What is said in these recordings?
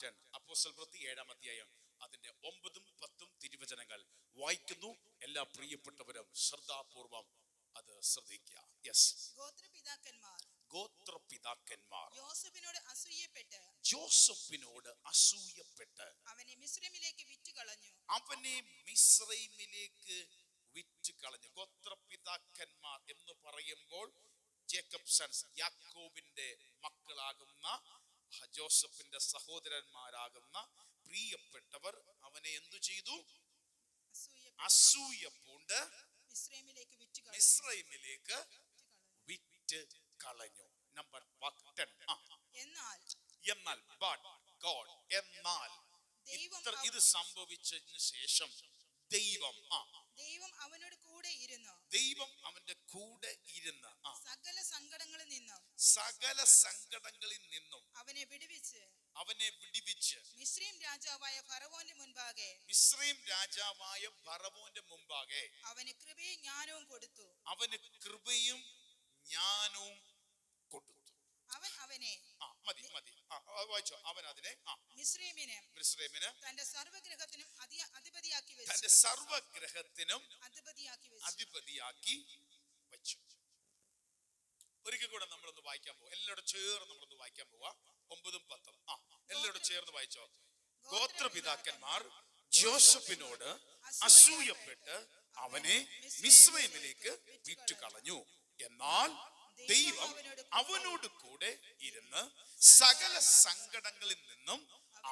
10 അപ്പോസ്തല പ്രവൃത്തി 7-ാം അധ്യായം അതിന്റെ 9-ഉം 10-ഉം തിരുവചനങ്ങൾ വായിക്കുന്നു. എല്ലാ പ്രിയപ്പെട്ടവരും ശ്രദ്ധാപൂർവം അത് ശ്രദ്ധിക്കുക. യെസ്. ഗോത്രപിതാക്കന്മാർ യോസേഫിനോട് അസൂയപ്പെട്ട് അവനെ മിസ്രയീമിലേക്ക് വിറ്റ് കളഞ്ഞു. ഗോത്രപിതാക്കന്മാർ എന്ന് പറയുമ്പോൾ ജേക്കബ് സൺസ്, യാക്കോബിന്റെ മക്കളാകുന്ന ജോസഫിന്റെ സഹോദരന്മാരാകുന്ന പ്രിയപ്പെട്ടവർ അവനെ എന്തു ചെയ്തു? അസൂയ പൂണ്ട് മിസ്രയീമിലേക്ക് വിറ്റ് കളഞ്ഞു. നമ്പർ 10. എന്നാൽ ഇത് സംഭവിച്ചതിന് ശേഷം ദൈവം അവന്റെ കൂടെ ഇരുന്ന് സകല സങ്കടങ്ങളിൽ നിന്നും അവനെ വിടുവിച്ച് മിസ്രയീം രാജാവായ ഫറവോന്റെ മുമ്പാകെ അവന് കൃപയും ജ്ഞാനവും കൊടുത്തു. അവൻ അതിനെ മിസ്രയീമിന് തന്റെ സർവ്വഗ്രഹത്തിനും അധിപതിയാക്കി വെച്ചു. ഒരിക്കൽ കൂടെ നമ്മളൊന്ന് വായിക്കാൻ പോവാ. എല്ലാവരും ചേർന്ന് നമ്മളൊന്ന് വായിക്കാൻ പോവാ. 9-ഉം 10-ഉം എല്ലാവരും ചേർന്ന് വായിച്ചോ. ഗോത്രപിതാക്കന്മാർ ജോസഫിനോട് അസൂയപ്പെട്ട് അവനെ മിസ്രയീമിലേക്ക് വിറ്റു കളഞ്ഞു. എന്നാൽ ദൈവം അവനോട് കൂടെ ഇരുന്ന് സകല സങ്കടങ്ങളിൽ നിന്നും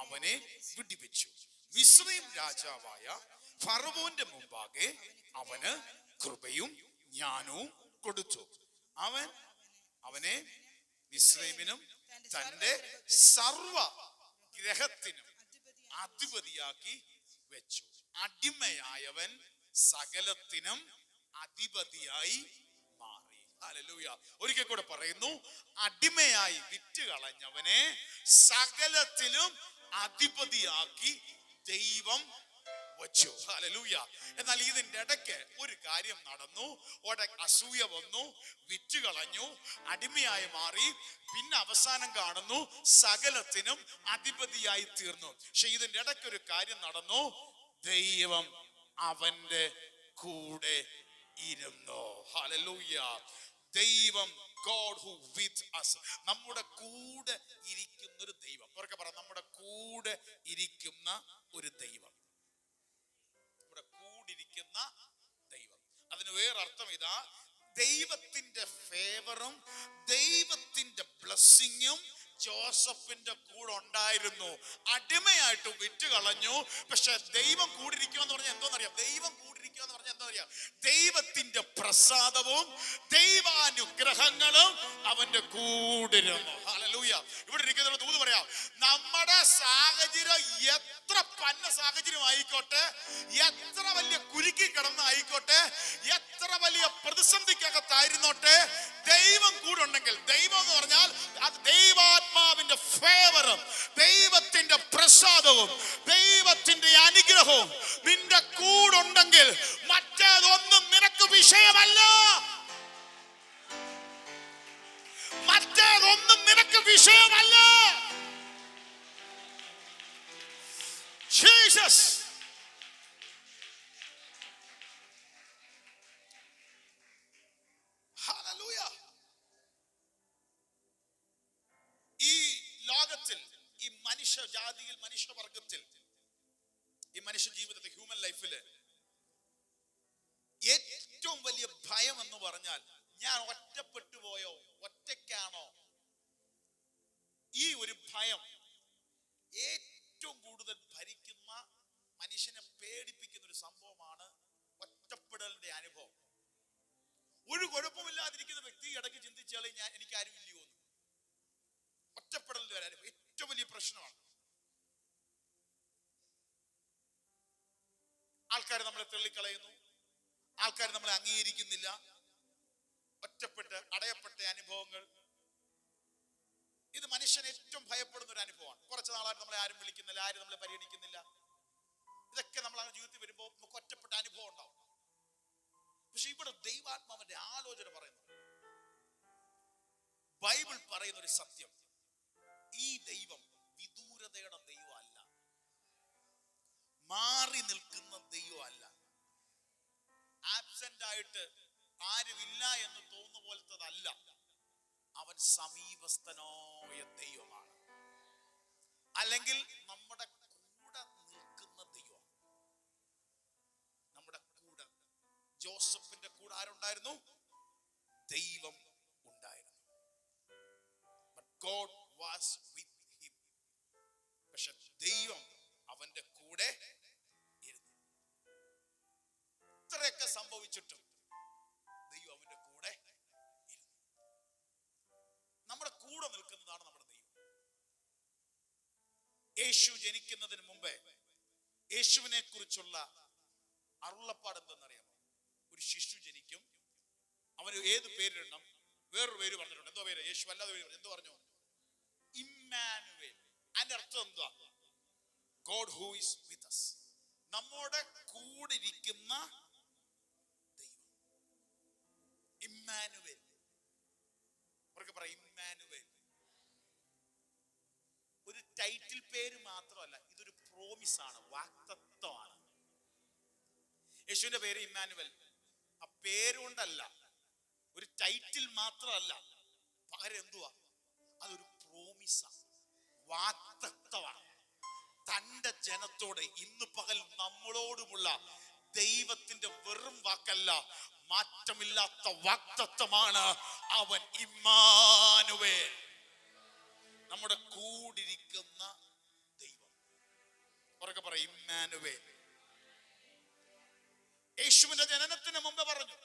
അവനെ വിടുവിച്ചു. മിസ്രയീം രാജാവായ ഫറവോന്റെ മുമ്പാകെ അവന് കൃപയും ജ്ഞാനവും കൊടുത്തു. അവനെ മിസ്രയീമിനും തന്റെ സർവ ഗ്രഹത്തിനും അധിപതിയാക്കി വെച്ചു. അടിമയായവൻ സകലത്തിനും അധിപതിയായി മാറി. ഹല്ലേലൂയ. ഒരിക്കൽ കൂടെ പറയുന്നു, അടിമയായി വിറ്റ് കളഞ്ഞവനെ സകലത്തിലും അധിപതിയാക്കി ദൈവം വച്ചു. ഹല്ലേലൂയ. എന്നാൽ ഇതിന്റെ ഇടയ്ക്ക് ഒരു കാര്യം നടന്നു. അസൂയ വന്നു, വിറ്റ് കളഞ്ഞു, അടിമയായി മാറി, പിന്നെ അവസാനം കാണുന്നു സകലത്തിനും അധിപതിയായി തീർന്നു. പക്ഷെ ഇതിന്റെ ഇടയ്ക്ക് ഒരു കാര്യം നടന്നു. ദൈവം അവന്റെ കൂടെ ഇരുന്നു. ഹല്ലേലൂയ. ദൈവം, God who with us, നമ്മുടെ കൂടെ ഇരിക്കുന്ന ഒരു ദൈവം. അവർക്ക് പറ, നമ്മുടെ കൂടെ ഇരിക്കുന്ന ഒരു ദൈവം. നമ്മുടെ കൂടിരിക്കുന്ന ദൈവം. അതിന് വേറൊർത്ഥം ഇതാ, ദൈവത്തിന്റെ ഫേവറും ദൈവത്തിന്റെ ബ്ലെസ്സിങ്ങും ജോസഫിന്റെ കൂടെ ഉണ്ടായിരുന്നു. അടിമയായിട്ട് വിറ്റ് കളഞ്ഞു, പക്ഷെ ദൈവം കൂടിരിക്കുക എന്ന് പറഞ്ഞാൽ എന്തോന്നറിയാം? ദൈവം കൂടിരിക്കുക എന്ന് പറഞ്ഞാൽ എന്താ അറിയാം? ദൈവത്തിന്റെ പ്രസാദവും ദൈവാനുഗ്രഹങ്ങളും അവന്റെ കൂടിരുന്നു. ഹല്ലേലൂയ. ഇവിടെ ഇരിക്കുന്ന ദൂത് പറയാം, നമ്മുടെ സാഹചര്യം എത്ര പന്ന സാഹചര്യം ആയിക്കോട്ടെ, എത്ര വലിയ കുരുക്കി കിടന്നായിക്കോട്ടെ, എത്ര വലിയ പ്രതിസന്ധിക്കകത്തായിരുന്നോട്ടെ, ദൈവം കൂടെ ഉണ്ടെങ്കിൽ, ദൈവം എന്ന് പറഞ്ഞാൽ അത് ദൈവാത്മാവിന്റെ ഫേവറും ദൈവത്തിന്റെ പ്രസാദവും ദൈവത്തിന്റെ അനുഗ്രഹവും നിന്റെ കൂടെ ഉണ്ടെങ്കിൽ മറ്റേതൊന്നും നിനക്ക് വിഷയമല്ല. മറ്റേതൊന്നും നിനക്ക് വിഷയമല്ല. ജീസസ്. ഹല്ലേലൂയ. ഈ ലോകത്തിൽ, ഈ മനുഷ്യജാതിയിൽ, മനുഷ്യവർഗത്തിൽ, ഈ മനുഷ്യ ജീവിതത്തിൽ, ഹ്യൂമൻ ലൈഫില് ഏറ്റവും വലിയ ഭയം എന്ന് പറഞ്ഞാൽ, ഞാൻ ഒറ്റപ്പെട്ടു പോയോ, ഒറ്റയ്ക്കാണോ? ഈ ഒരു ഭയം ഏറ്റവും കൂടുതൽ ഭരിക്കുന്ന, മനുഷ്യനെ പേടിപ്പിക്കുന്ന ഒരു സംഭവമാണ് ഒറ്റപ്പെടലിന്റെ അനുഭവം. ഒരു കുഴപ്പമില്ലാതിരിക്കുന്ന വ്യക്തി ഇടയ്ക്ക് ചിന്തിച്ചാലേ എനിക്ക് ആരും ഇല്ലയോ എന്ന്. ഒറ്റപ്പെടലിന്റെ ഒരു അനുഭവം ഏറ്റവും വലിയ പ്രശ്നമാണ്. ആൾക്കാർ നമ്മളെ തള്ളിക്കളയുന്നു, ആൾക്കാർ നമ്മളെ അംഗീകരിക്കുന്നില്ല. ഒറ്റപ്പെട്ട് അടയപ്പെട്ട അനുഭവങ്ങൾ, ഇത് മനുഷ്യൻ ഏറ്റവും ഭയപ്പെടുന്ന ഒരു അനുഭവമാണ്. കുറച്ച് നാളായിട്ട് നമ്മളെ ആരും വിളിക്കുന്നില്ല, ആരും നമ്മളെ പരിഗണിക്കുന്നില്ല. ഇതൊക്കെ നമ്മൾ ജീവിതത്തിൽ വരുമ്പോൾ നമുക്ക് ഒറ്റപ്പെട്ട അനുഭവം ഉണ്ടാവും. പക്ഷെ ഇവിടെ ദൈവാത്മാവിന്റെ ആലോചന പറയുന്നു, ബൈബിൾ പറയുന്ന ഒരു സത്യം, ഈ ദൈവം വിദൂരതയുടെ ദൈവമല്ല, മാറി നിൽക്കുന്ന ദൈവമല്ല, ആബ്സെന്റ് ആയിട്ട് ആരുമില്ല എന്ന് തോന്നുന്ന പോലത്തതല്ല. അവൻ സമീപസ്ഥനായ ദൈവമാണ്, അല്ലെങ്കിൽ നമ്മുടെ കൂടെ നിൽക്കുന്ന ദൈവം. നമ്മുടെ കൂടെ ജോസഫിന്റെ കൂടെ ആരുണ്ടായിരുന്നു? ദൈവം ഉണ്ടായിരുന്നു. But God was with him. പക്ഷെ ദൈവം അവന്റെ കൂടെ ഇരുന്നു. ഇത്രയൊക്കെ സംഭവിച്ചിട്ടും ദൈവം അവന്റെ കൂടെ ഇരുന്നു. നമ്മുടെ കൂടെ നിൽക്കുന്നതാണ് നമ്മുടെ ദൈവം. യേശു ജനിക്കുന്നതിന് മുമ്പേ യേശുവിനെ കുറിച്ചുള്ള അരുളപ്പാട് എന്തെന്നറിയാമോ? ഒരു ശിശു ജനിക്കും, അവന് ഏത് പേരിടണം? വേറൊരു പേര് പറഞ്ഞിട്ടുണ്ട്. എന്തോ പേര്? യേശു അല്ലാതെ പേര് എന്തോ പറഞ്ഞു? ഇമ്മാനുവേൽ. അതിന്റെ അർത്ഥം എന്താ? God who is with us. നമ്മുടെ കൂടെ ഇരിക്കുന്ന ദൈവം. ഇമ്മാനുവേൽ. അവർക്ക് പറ ഇമ്മാനുവേൽ. ഒരു ടൈറ്റിൽ പേര് മാത്രമല്ല, ഇതൊരു പ്രോമിസ് ആണ്, വാഗ്ദത്തമാണ്. യേശുവിന്റെ പേര് ഇമ്മാനുവേൽ. ആ പേരുകൊണ്ടല്ല, ഒരു ടൈറ്റിൽ മാത്രമല്ല, പകരം എന്തുവാ? അതൊരു പ്രോമിസാണ്, വാഗ്ദത്തമാണ്. തന്റെ ജനത്തോട് ഇന്ന് പകൽ നമ്മളോടുമുള്ള ദൈവത്തിന്റെ വെറും വാക്കല്ല, മാറ്റമില്ലാത്ത വാഗ്ദത്തമാണ്. അവൻ ഇമ്മാനുവേൽ, നമ്മുടെ കൂടിരിക്കുന്ന ദൈവം. ഉറക്കെ പറ ഇമ്മാനുവേൽ. യേശുവിന്റെ ജനനത്തിന് മുമ്പ് പറഞ്ഞു,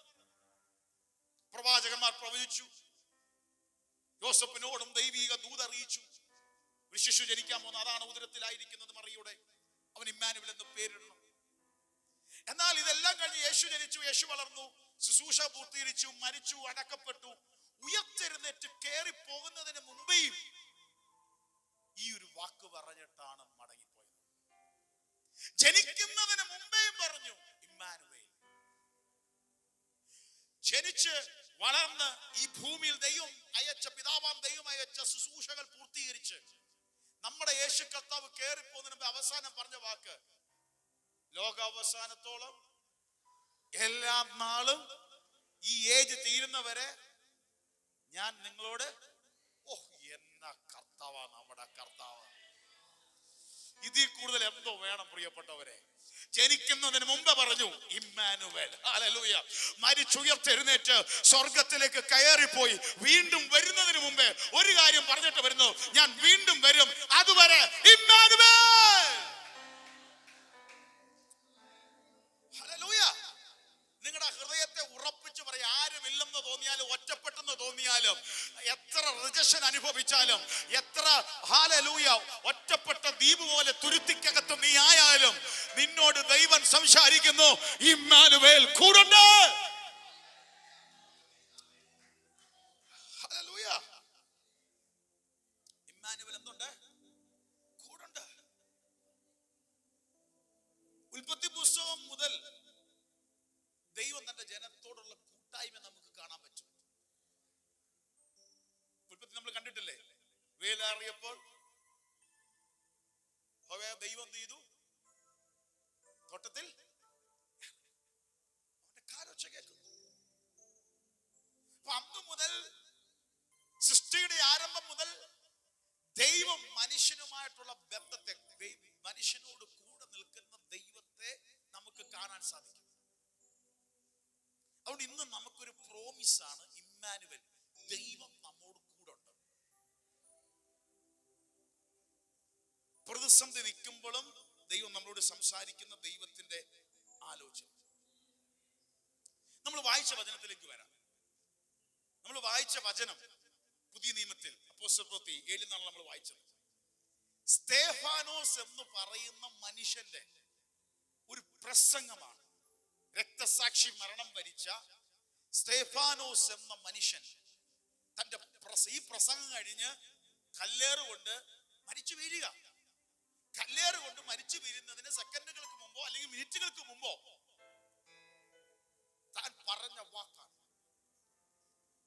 പ്രവാചകന്മാർ പ്രവചിച്ചു, യോസഫിനോടും ദൈവിക ദൂത് അറിയിച്ചു, ഒരു ശിശു ജനിക്കാൻ പോകുന്ന, അതാണ് ഉദരത്തിലായിരിക്കുന്നത് മറിയുടെ, അവൻ ഇമ്മാനുവേൽ എന്ന് പേരിടണം. എന്നാൽ ഇതെല്ലാം കഴിഞ്ഞ് യേശു ജനിച്ചു, യേശു വളർന്നു, ശുശ്രൂഷ പൂർത്തീകരിച്ചു, മരിച്ചു, അടക്കപ്പെട്ടു, ഉയർത്തെഴുന്നേറ്റ് കയറി പോകുന്നതിന് മുമ്പേയും ഈ ഒരു വാക്ക് പറഞ്ഞിട്ടാണ് മടങ്ങിപ്പോയത്. ജനിക്കുന്നതിന് മുമ്പേയും പറഞ്ഞു ഇമ്മാനുവേൽ. ജനിച്ച് വളർന്ന് ഈ ഭൂമിയിൽ ദൈവം അയച്ച, പിതാവാം ദൈവം അയച്ച ശുശ്രൂഷകൾ പൂർത്തീകരിച്ച് നമ്മുടെ യേശു കർത്താവ് കയറിപ്പോകുന്നതിന് മുമ്പ് അവസാനം പറഞ്ഞ വാക്ക്, ലോകാവസാനത്തോളം എല്ലാ നാളും ഈ ഏജ് തീരുന്നവരെ ഞാൻ നിങ്ങളോട്. എന്നാ കർത്താവാ നമ്മുടെ കർത്താവ്. ഇതിൽ കൂടുതൽ എന്തോ വേണം പ്രിയപ്പെട്ടവരെ? ജനിക്കുന്നതിന് മുമ്പ് പറഞ്ഞു ഇമ്മാനുവേൽ. ഹല്ലേലൂയ. മരിച്ചുയർത്തെഴുന്നേറ്റ് സ്വർഗത്തിലേക്ക് കയറിപ്പോയി വീണ്ടും വരുന്നതിന് മുമ്പേ ഒരു കാര്യം പറഞ്ഞിട്ട് വരുന്നു, ഞാൻ വീണ്ടും വരും, അതുവരെ ഇമ്മാനുവേൽ. ഹല്ലേലൂയ. നിങ്ങളുടെ ഹൃദയത്തെ ഉറപ്പിച്ച് പറയും, ആരുമില്ലെന്ന് തോന്നിയാലും, ഒറ്റപ്പെട്ടെന്ന് തോന്നിയാലും, എത്ര റിജക്ഷൻ അനുഭവിച്ചാലും, എത്ര ഹല്ലേലൂയ ഒറ്റപ്പെട്ട ദ്വീപ് പോലെ തുരുത്തിക്കകത്ത് നീ ആയാലും, നിന്നോട് ദൈവം സംസാരിക്കുന്നു, ഇമ്മാനുവേൽ കൂടുണ്ട്. ഹല്ലേലൂയ. ഇമ്മാനുവേൽ എന്തുണ്ട്? കൂടുണ്ട്. ഉൽപ്പത്തി പുസ്തകം മുതൽ ദൈവം തന്റെ ജനത്തോടുള്ള കൂട്ടായ്മ നമുക്ക് കാണാൻ പറ്റും. ഉൽപ്പത്തി നമ്മൾ കണ്ടിട്ടില്ലേ? വേലാറിയപ്പോൾ ദൈവം എന്ത് ചെയ്തു? തോട്ടത്തിൽ അവന്റെ കാലൊച്ച കേൾക്കുന്നു. അപ്പൊ അന്ന് മുതൽ, സൃഷ്ടിയുടെ ആരംഭം മുതൽ ദൈവം മനുഷ്യനുമായിട്ടുള്ള ബന്ധത്തെ, മനുഷ്യനോട് കൂടെ നിൽക്കുന്ന ദൈവത്തെ നമുക്ക് കാണാൻ സാധിക്കും. അതുകൊണ്ട് ഇന്ന് നമുക്കൊരു പ്രോമിസാണ് ഇമ്മാനുവേൽ, ദൈവം നമ്മോട് കൂടെ ഉണ്ട്. പ്രതിസന്ധി നിൽക്കുമ്പോഴും ദൈവം നമ്മളോട് സംസാരിക്കുന്ന ദൈവത്തിന്റെ ആലോചന. നമ്മൾ വായിച്ച വചനത്തിലേക്ക് വരാം. നമ്മൾ വായിച്ച വചനം പുതിയ നിയമത്തിൽ അപ്പോസ്തലപ്രവൃത്തി 7 നമ്മൾ വായിച്ചത്. സ്തേഫാനോസ് എന്ന് പറയുന്ന മനുഷ്യന്റെ ഒരു പ്രസംഗമാണ്. രക്തസാക്ഷി മരണം വരിച്ച സ്തേഫാനോസ് എന്ന മനുഷ്യൻ തന്റെ ഈ പ്രസംഗം കഴിഞ്ഞ് കല്ലേറുകൊണ്ട് മരിച്ചു വീഴുക. കല്ലേറുകൊണ്ട് മരിച്ചു വീഴുന്നതിന് സെക്കൻഡുകൾക്ക് മുമ്പോ അല്ലെങ്കിൽ മിനിറ്റുകൾക്ക് മുമ്പോ താൻ പറഞ്ഞ വാക്കാണ്.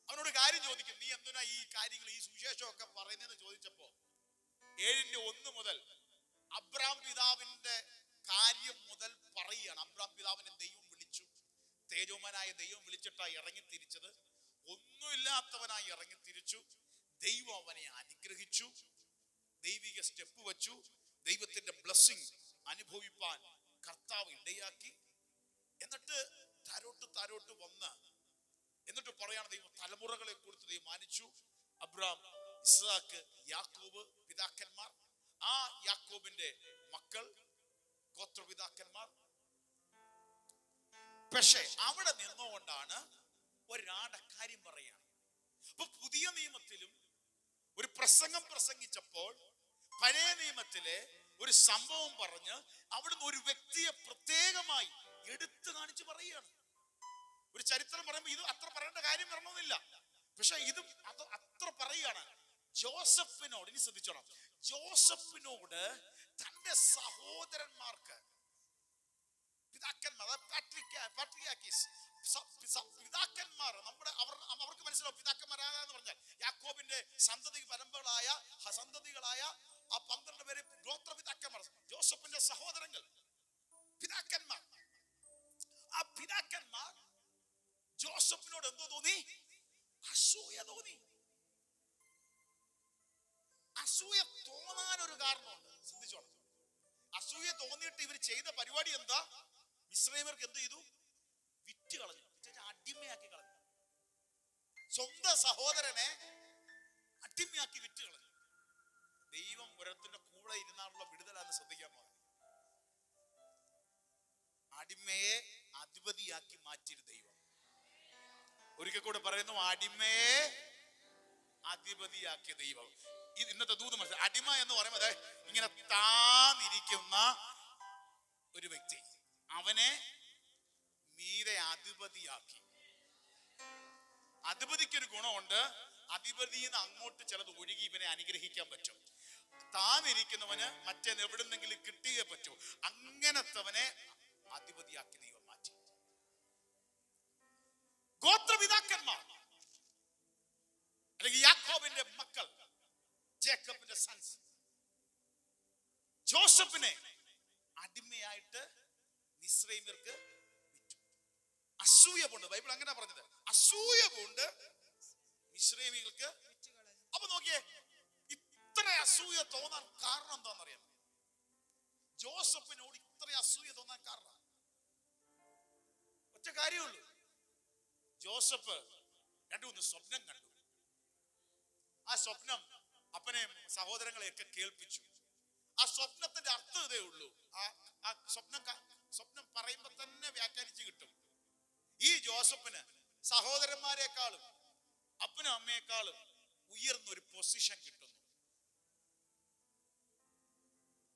അവനോട് കാര്യം ചോദിക്കും, നീ എന്തിനാ ഈ കാര്യങ്ങൾ, ഈ സുവിശേഷമൊക്കെ പറയുന്നതെന്ന് ചോദിച്ചപ്പോ 7:1 മുതൽ അബ്രാം പിതാവിന്റെ കാര്യം മുതൽ പറയുകയാണ്. അബ്രാം പിതാവിനെ ദൈവം വിളിച്ചു, തേജോമനായ ദൈവം വിളിച്ചിട്ടായി ഇറങ്ങി തിരിച്ചത്. ഒന്നുമില്ലാത്തവനായി ഇറങ്ങി തിരിച്ചു. ദൈവം അവനെ അനുഗ്രഹിച്ചു, ദൈവിക സ്റ്റെപ്പ് വെച്ചു, ദൈവത്തിന്റെ ബ്ലെസ്സിങ് അനുഭവിപ്പാൻ കർത്താവ് ഇടയാക്കി. എന്നിട്ട് താരോട്ട് വന്ന് എന്നിട്ട് പറയാണ്, ദൈവം തലമുറകളെ കുറിച്ച് ദൈവം മാനിച്ചു. അബ്രാം, ഇസ്ഹാക്ക്, യാക്കോബ് പിതാക്കന്മാർ. ആ യാക്കോബിന്റെ മക്കൾ ഗോത്രപിതാക്കന്മാർ. പക്ഷെ അവിടെ നിന്നുകൊണ്ടാണ് ഒരാളുടെ കാര്യം പറയാണ്. അപ്പൊ പുതിയ നിയമത്തിലും ഒരു പ്രസംഗം പ്രസംഗിച്ചപ്പോൾ പഴയ നിയമത്തിലെ ഒരു സംഭവം പറഞ്ഞ് അവിടുന്ന് ഒരു വ്യക്തിയെ പ്രത്യേകമായി എടുത്തു കാണിച്ച് പറയുകയാണ്. ഒരു ചരിത്രം പറയുമ്പോൾ ഇത് അത്ര പറയേണ്ട കാര്യം വരണമെന്നില്ല, പക്ഷെ ഇത് അത് അത്ര പറയുകയാണ്. ജോസഫിനോട്, ഇനി ശ്രദ്ധിച്ചോണം, ജോസഫിനോട് തന്റെ സഹോദരന്മാർക്ക്, പിതാക്കന്മാർ, പിതാക്കന്മാർ, അവർക്ക് മനസ്സിലാവും പിതാക്കന്മാരാന്ന് പറഞ്ഞാൽ യാക്കോബിന്റെ സന്തതികളായ ആ 12 പേര് ഗോത്രപിതാക്കന്മാർ, ജോസഫിന്റെ സഹോദരങ്ങൾ, പിതാക്കന്മാർ. ആ പിതാക്കന്മാർ ജോസഫിനോട് എന്തോ തോന്നി? അസൂയ തോന്നി. അസൂയ തോന്നാൻ ഒരു കാരണമുണ്ട്, ശ്രദ്ധിച്ചോണം. അസൂയ തോന്നിയിട്ട് ഇവർ ചെയ്ത പരിപാടി എന്താ? മിസ്രൈമ്യർക്ക് എന്ത് ചെയ്തു? വിറ്റ് കളഞ്ഞു, അടിമയാക്കി കളഞ്ഞു. സ്വന്തം സഹോദരനെ അടിമയാക്കി വിറ്റ് കളഞ്ഞു. ദൈവം ഒരത്തിന്റെ കൂടെ ഇരുന്നാലുള്ള വിടുതലാന്ന് ശ്രദ്ധിക്കാൻ പോകുന്നത്. അടിമയെ അധിപതിയാക്കി മാറ്റിയൊരു ദൈവം. ഒരിക്കൽ കൂടെ പറയുന്നു, അടിമയെ അധിപതിയാക്കിയ ദൈവം. ഇത് ഇന്നത്തെ ദൂത് മനസ്സിലായി. അടിമ എന്ന് പറയുമ്പോൾ ഇങ്ങനെ താന്നിരിക്കുന്ന ഒരു വ്യക്തി, അവനെ മീതെ അധിപതിയാക്കി. അധിപതിക്കൊരു ഗുണമുണ്ട്, അധിപതിയിൽ നിന്ന് അങ്ങോട്ട് ചിലത് ഒഴുകി ഇവനെ അനുഗ്രഹിക്കാൻ പറ്റും. താന്നിരിക്കുന്നവന് മറ്റെവിടുന്നെങ്കിലും കിട്ടിയേ പറ്റൂ. അങ്ങനത്തവനെ അധിപതിയാക്കി ദൈവം മാറ്റി. ഗോത്രപിതാക്കന്മാർ അല്ലെങ്കിൽ യാക്കോബിന്റെ മക്കൾ, ജേക്കബിന്റെ സൺസ്, ജോസഫിനെ അടിമയായിട്ട് മിസ്രൈമ്യർക്ക് വിറ്റു. അസൂയ കൊണ്ട്, ബൈബിൾ അങ്ങനെ പറഞ്ഞത്, അസൂയ കൊണ്ട് മിസ്രൈമ്യർക്ക്. അപ്പൊ നോക്കിയേ, ഇത്ര അസൂയ തോന്നാൻ കാരണം എന്താണെന്നറിയാം? ജോസഫിനോട് ഇത്ര അസൂയ തോന്നാൻ കാരണം ഒറ്റ കാര്യമുള്ളൂ. ജോസഫ് 2-3 സ്വപ്നം കണ്ടു. ആ സ്വപ്നം അപ്പനെയും സഹോദരങ്ങളെയൊക്കെ കേൾപ്പിച്ചു. ആ സ്വപ്നത്തിന്റെ അർത്ഥം ഇതേ ഉള്ളൂ. ആ സ്വപ്നം പറയുമ്പോ തന്നെ വ്യാഖ്യാനിച്ച് കിട്ടും. ഈ ജോസഫിന് സഹോദരന്മാരെക്കാളും അപ്പനും അമ്മയെക്കാളും ഉയർന്നൊരു പൊസിഷൻ കിട്ടുന്നു.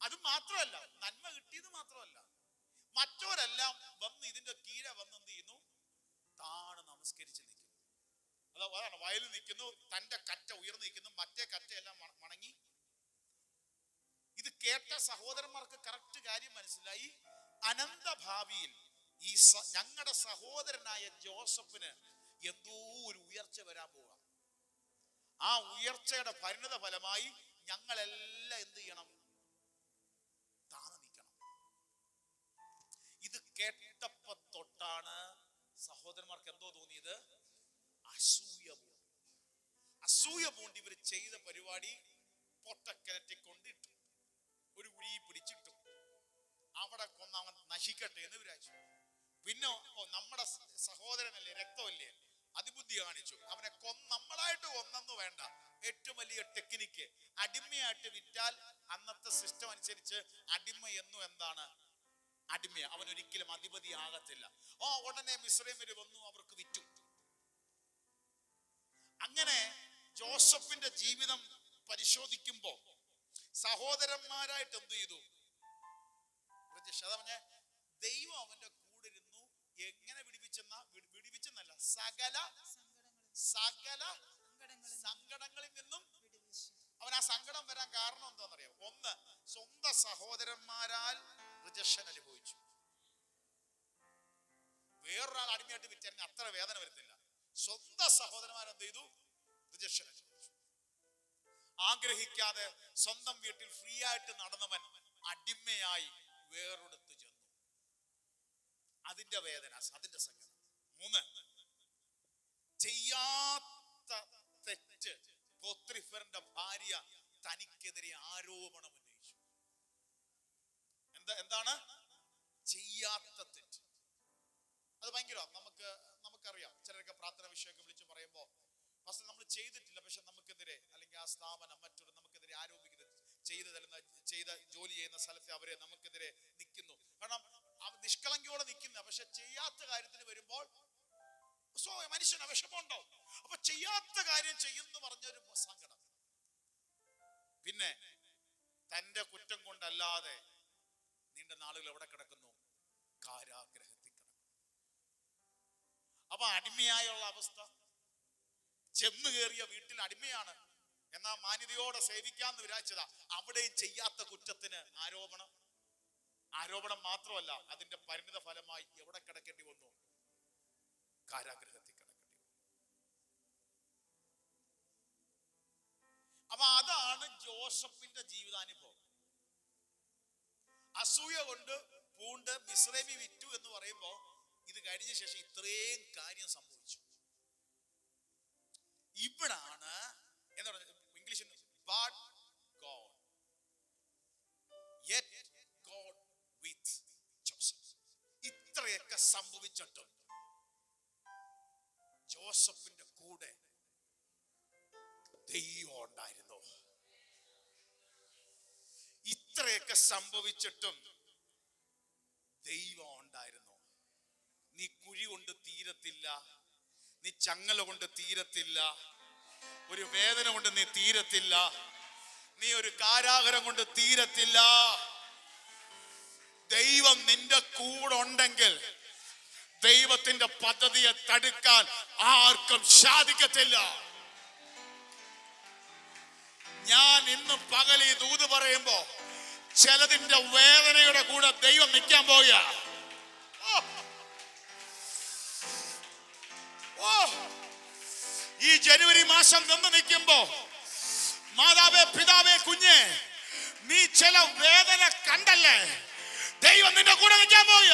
അത് മാത്രമല്ല, നന്മ കിട്ടിയത് മാത്രമല്ല, മറ്റവരെല്ലാം വന്ന് ഇതിന്റെ കീഴെ വന്ന് എന്ത് ചെയ്യുന്നു? താണ് നമസ്കരിച്ച് നിൽക്കുന്നു. അതാണ് വയലിൽ നിൽക്കുന്നു, തന്റെ കറ്റ ഉയർന്നു നിൽക്കുന്നു, മറ്റേ കറ്റയെല്ലാം മണങ്ങി. ഇത് കേട്ട സഹോദരന്മാർക്ക് കറക്റ്റ് കാര്യം മനസ്സിലായി. അനന്തഭാവിയിൽ ഈ ഞങ്ങളുടെ സഹോദരനായ ജോസഫിന് എന്തോ ഒരു ഉയർച്ച വരാൻ പോവുക. ആ ഉയർച്ചയുടെ പരിണത ഫലമായി ഞങ്ങളെല്ലാം എന്ത് ചെയ്യണം? താന്ന് നിൽക്കണം. ഇത് കേട്ടപ്പോ തൊട്ടാണ് സഹോദരന്മാർക്ക് എന്തോ തോന്നിയത്? അസൂയ പൂണ്ട് ഇവർ ചെയ്ത പരിപാടി പൊട്ടക്കിണറ്റി കൊണ്ടിട്ടു, ഒരു കുഴി പിടിച്ചിട്ടു. അവിടെ കൊന്നവൻ നശിക്കട്ടെ എന്ന് വിചാരിച്ചു. പിന്നെ നമ്മുടെ സഹോദരനല്ലേ, രക്തമല്ലേ, അതിബുദ്ധി കാണിച്ചു. അവനെ നമ്മളായിട്ട് കൊന്നെന്ന് വേണ്ട, ഏറ്റവും വലിയ ടെക്നിക്ക്, അടിമയായിട്ട് വിറ്റാൽ അന്നത്തെ സിസ്റ്റം അനുസരിച്ച് അടിമ എന്നും എന്താണ്? അടിമ. അവൻ ഒരിക്കലും അധിപതി ആകത്തില്ല. ഉടനെ മിസ്രൈമ്യര് വന്നു, അവർക്ക് വിറ്റു. അങ്ങനെ ജോസഫിന്റെ ജീവിതം പരിശോധിക്കുമ്പോ സഹോദരന്മാരായിട്ട് എന്ത് ചെയ്തു? ദൈവം അവന്റെ കൂടെ ഇരുന്നു. എങ്ങനെ വിടിവിച്ചെന്നല്ല, സകല സങ്കടങ്ങളിൽ നിന്നും അവൻ. ആ സങ്കടം വരാൻ കാരണം എന്താണെന്നറിയാം? ഒന്ന്, സ്വന്തം സഹോദരന്മാരാൽ റിജക്ഷൻ അനുഭവിച്ചു. വേറൊരാൾ അടിമയായിട്ട് വിറ്റാൽ അത്ര വേദന വരുന്നില്ല. സ്വന്തം സഹോദരന്മാരെന്ത് ചെയ്തു? റിജക്ഷൻ അനുഭവിച്ചു. ആഗ്രഹിക്കാതെ സ്വന്തം വീട്ടിൽ ഫ്രീ ആയിട്ട് നടന്നവൻ അടിമയായി വേറൊടുത്ത് ചെന്നു. അതിന്റെ വേദന, അതിന്റെ സങ്കടം. 3, ചെയ്യാത്ത തെറ്റ് പോത്തിഫറിന്റെ ഭാര്യ തനിക്കെതിരെ ആരോപണം ഉന്നയിച്ചു. എന്താണ് ചെയ്യാത്ത തെറ്റ്? അത് ഭയങ്കര നമുക്കറിയാം. ചിലരൊക്കെ പ്രാർത്ഥന വിഷയമൊക്കെ വിളിച്ച് പറയുമ്പോൾ പക്ഷെ നമ്മൾ ചെയ്തിട്ടില്ല, പക്ഷെ നമുക്കെതിരെ അല്ലെങ്കിൽ ആ സ്ഥാപനം മറ്റൊരു നമുക്കെതിരെ ആരോപിക്കുന്നത്, ചെയ്ത ജോലി ചെയ്യുന്ന സ്ഥലത്തെ അവരെ നമുക്കെതിരെ നിൽക്കുന്നു. കാരണം നിഷ്കളങ്കയോടെ നിൽക്കുന്ന, പക്ഷെ ചെയ്യാത്ത കാര്യത്തിന് വരുമ്പോൾ മനുഷ്യന് വിഷമമുണ്ടാവും. അപ്പൊ ചെയ്യാത്ത കാര്യം ചെയ്യുന്നു പറഞ്ഞൊരു സങ്കടം. പിന്നെ തന്റെ കുറ്റം കൊണ്ടല്ലാതെ നീണ്ട നാളുകൾ എവിടെ കിടക്കുന്നു? കാരാഗ്രഹത്തിൽ കിടക്കുന്നു. അപ്പൊ അടിമയായുള്ള അവസ്ഥ, ചെന്ന് കയറിയ വീട്ടിൽ അടിമയാണ്, എന്നാ മാന്യതയോടെ സേവിക്കാന്ന് വിചാരിച്ചതാ. അവിടെയും ചെയ്യാത്ത കുറ്റത്തിന് ആരോപണം മാത്രമല്ല, അതിന്റെ പരിണിത ഫലമായി എവിടെ കിടക്കേണ്ടി വന്നു? കാരാഗ്രഹത്തിൽ കിടക്കേണ്ടി വന്നു. അപ്പൊ അതാണ് ജോസഫിന്റെ ജീവിതാനുഭവം. അസൂയ കൊണ്ട് പൂണ്ട് മിസ്രൈമി വിറ്റു എന്ന് പറയുമ്പോ ഇത് കഴിഞ്ഞ ശേഷം ഇത്രയും കാര്യം സംഭവിച്ചു. ഇവിടാണ് എന്താ പറയുക ഇംഗ്ലീഷിൽ, but God, yet God with Joseph. ഇത്രയൊക്കെ സംഭവിച്ചിട്ടും ജോസഫിന്റെ കൂടെ ദൈവം ഉണ്ടായിരുന്നു. ഇത്രയൊക്കെ സംഭവിച്ചിട്ടും ദൈവം ഉണ്ടായിരുന്നു. നീ കുഴി കൊണ്ട് തീരത്തില്ല, നീ ചങ്ങല കൊണ്ട് തീരത്തില്ല, ഒരു വേദന കൊണ്ട് നീ തീരത്തില്ല, നീ ഒരു കാരാഗ്രഹം കൊണ്ട് തീരത്തില്ല. ദൈവം നിന്റെ കൂടെ ഉണ്ടെങ്കിൽ ദൈവത്തിന്റെ പദ്ധതിയെ തടുക്കാൻ ആർക്കും സാധിക്കത്തില്ല. ഞാൻ ഇന്ന് പകൽ ഈ ദൂത് പറയുമ്പോ ചിലതിന്റെ വേദനയുടെ കൂടെ ദൈവം നിൽക്കാൻ പോയ ഈ ജനുവരി മാസം നിന്ന് നിൽക്കുമ്പോ മാതാവേ, പിതാവേ, കുഞ്ഞെ, നീ ചില വേദന കണ്ടല്ലേ, ദൈവം നിന്റെ കൂടെ നിൽക്കാൻ പോയ.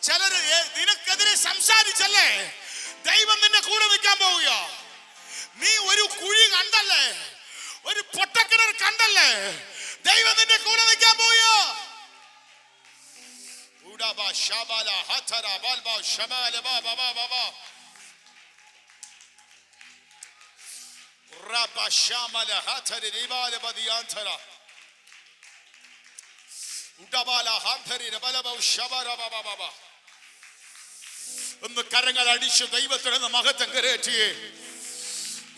ചിലര് നിനക്കെതിരെ സംസാരിച്ചല്ലേ, ദൈവം നിന്റെ കൂടെ നിൽക്കാൻ പോവുക. നീ ഒരു കുഴി കണ്ടല്ലേ, ഒരു പൊട്ടക്കിണർ കണ്ടല്ലേ, ദൈവം നിന്റെ കൂടെ നിൽക്കാൻ പോവുക. ഒന്ന് കരങ്ങൾ അടിച്ച് ദൈവത്തിന് മഹത്വം കരേറ്റിയേ.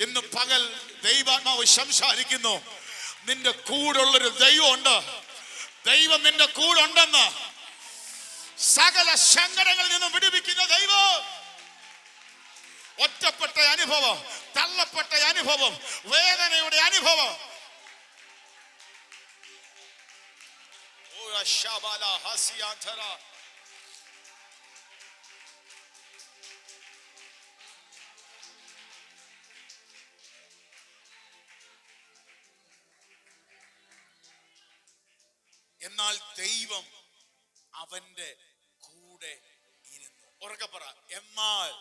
ഇന്ന് പകൽ ദൈവാത്മാവ് സംസാരിക്കുന്നു, നിന്റെ കൂടുള്ളൊരു ദൈവമുണ്ട്. ദൈവം നിന്റെ കൂടെ ഉണ്ടെന്ന്, സകല സങ്കടങ്ങളിൽ നിന്നും വിടുവിക്കുന്ന ദൈവം. ഒറ്റപ്പെട്ട അനുഭവം, തള്ളപ്പെട്ട അനുഭവം, വേദനയുടെ അനുഭവം, എന്നാൽ ദൈവം അവന്റെ കൂടെ ഇരുന്നു. ഉറക്കെ പറ, എന്നാൽ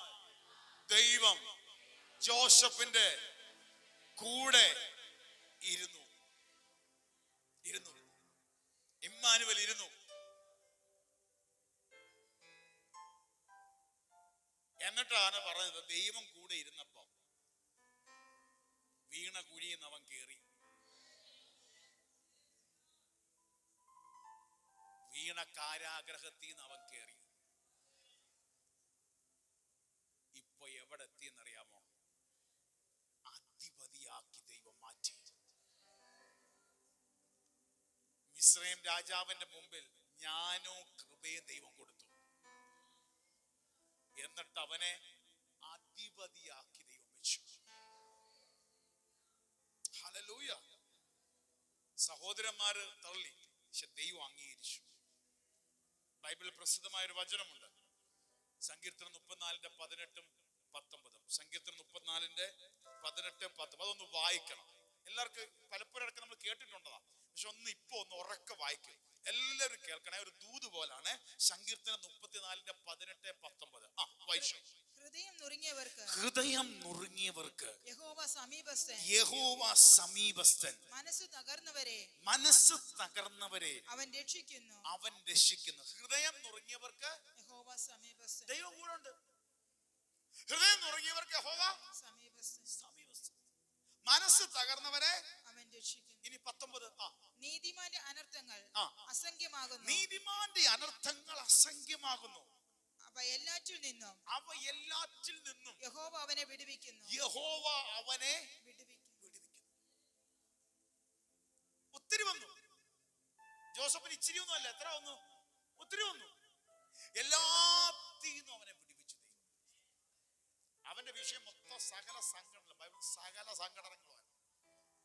ദൈവം ജോസഫിന്റെ കൂടെ ഇരുന്നു. ഇമ്മാനുവൽ ഇരുന്നു. എന്നിട്ടാണ് പറഞ്ഞത്, ദൈവം കൂടെ ഇരുന്നപ്പോ വീണ കുഴിയിൽ നിന്ന് അവൻ കേറി. വീണ കാരാഗ്രഹത്തിൽ നിന്ന് അവൻ കേറി. ഇപ്പൊ എവിടെ എത്തിയെന്നറിയാമോ? അധിപതിയാക്കി ദൈവം മാറ്റി. മിസ്രയീം രാജാവിന്റെ മുമ്പിൽ ജ്ഞാനവും കൃപയും ദൈവം കൊടുത്തു. എന്നിട്ട് അവനെ അധിപതിയാക്കി ദൈവം വെച്ചു. ഹല്ലേലൂയ. സഹോദരന്മാര് തള്ളി, പക്ഷെ ദൈവം അംഗീകരിച്ചു. ബൈബിളിൽ പ്രസിദ്ധമായ ഒരു വചനമുണ്ട്, സങ്കീർത്തനം 34:18-19. സങ്കീർത്തനം 34:18-19. അതൊന്ന് വായിക്കണം. എല്ലാവർക്കും പലപ്പോഴും നമ്മൾ കേട്ടിട്ടുണ്ടതാ, പക്ഷെ ഇപ്പൊ ഒന്ന് ഉറക്കെ വായിക്കും. എല്ലാവരും കേൾക്കണേ. ഒരു ദൂത് പോലാണ്. സങ്കീർത്തനം 34:18-19. വായിച്ചു. ഹൃദയം നുറുങ്ങിയവർക്ക് യഹോവ സമീപസ്ഥൻ, മനസ്സ് തകർന്നവരെ അവൻ രക്ഷിക്കുന്നു. ഹൃദയം നുറുങ്ങിയവർക്ക് യഹോവ സമീപസ്ഥൻ. ദൈവം കൂടെ ഉണ്ട്. ഹൃദയം നുറുങ്ങിയവർക്ക് യഹോവ സമീപസ്ഥൻ, മനസ്സ് തകർന്നവരെ അവൻ രക്ഷിക്കുന്നു. ഇനി 19. നീതിമാന്റെ അനർത്ഥങ്ങൾ അസംഖ്യമാകുന്നു. അവ എല്ലാറ്റിൽ നിന്നും യഹോവ അവനെ വിടുവിക്കുന്നു. ഒത്തിരി വന്നു. ജോസഫിന് ഇച്ചിരി ഒന്നും അല്ല, എത്ര വന്നു? ഒത്തിരി വന്നു. എല്ലാത്തിൽ നിന്നും അവനെ വിടുവിച്ചു. അവന്റെ വിഷയം മൊത്തം സകല സങ്കടങ്ങളും,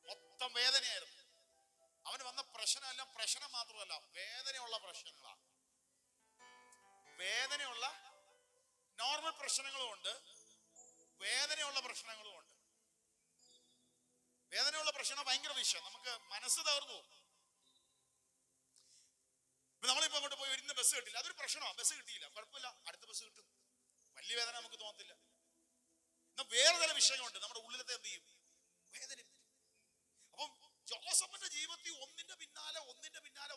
മൊത്തം വേദനയായിരുന്നു. അവന് വന്ന പ്രശ്നമെല്ലാം പ്രശ്നം മാത്രമല്ല, വേദനയുള്ള പ്രശ്നങ്ങളാണ്. വേദനയുള്ള നോർമൽ പ്രശ്നങ്ങളും ഉണ്ട്, വേദനയുള്ള പ്രശ്നങ്ങളും ഉണ്ട്. വേദനയുള്ള പ്രശ്നം ഭയങ്കര വിഷയം, നമുക്ക് മനസ്സ് തകർന്നു. നമ്മളിപ്പോ അങ്ങോട്ട് പോയി ഇന്ന് ബസ് കിട്ടില്ല, അതൊരു പ്രശ്നമാണ്. ബസ് കിട്ടിയില്ല, കുഴപ്പമില്ല, അടുത്ത ബസ് കിട്ടും. വലിയ വേദന നമുക്ക് തോന്നത്തില്ല. എന്നാൽ വേറെ ചില വിഷയങ്ങളുണ്ട്, നമ്മുടെ ഉള്ളിലത്തെ എന്ത് ചെയ്യും? വേദന. അപ്പം ജോസഫിന്റെ ജീവിതത്തിൽ ഒന്നിന്റെ പിന്നാലെ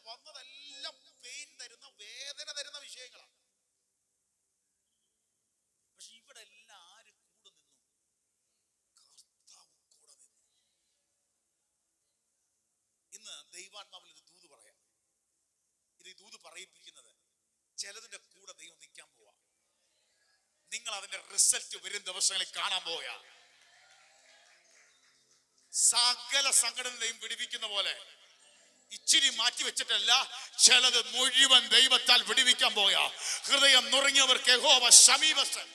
വന്നതെല്ലാം പെയിൻ തരുന്ന, വേദന തരുന്ന വിഷയങ്ങളാണ്. പക്ഷെ ഇവിടെ എല്ലാം ആര് കൂടെ നിന്നു? കർത്താവ് കൂടെ നിന്നു. ഇന്ന് ദൈവാത്മാവിൽ ഇത് ദൂത് പറയാം. ഇത് ഈ ദൂത് പറയിപ്പിക്കുന്നത് ചിലതിന്റെ കൂടെ ദൈവം നിൽക്കാൻ പോവാ. നിങ്ങൾ അതിന്റെ റിസൾട്ട് വരും ദിവസങ്ങളിൽ കാണാൻ പോയാ. സകല സംഘടനയും വിടുവിക്കുന്ന പോലെ ഇച്ചിരി മാറ്റി വെച്ചിട്ടല്ല, ചിലത് മുഴുവൻ ദൈവത്താൽ വിടുവിക്കാൻ പോയാ. ഹൃദയം നുറുങ്ങിയവർക്ക് യഹോവ സമീപസ്ഥൻ.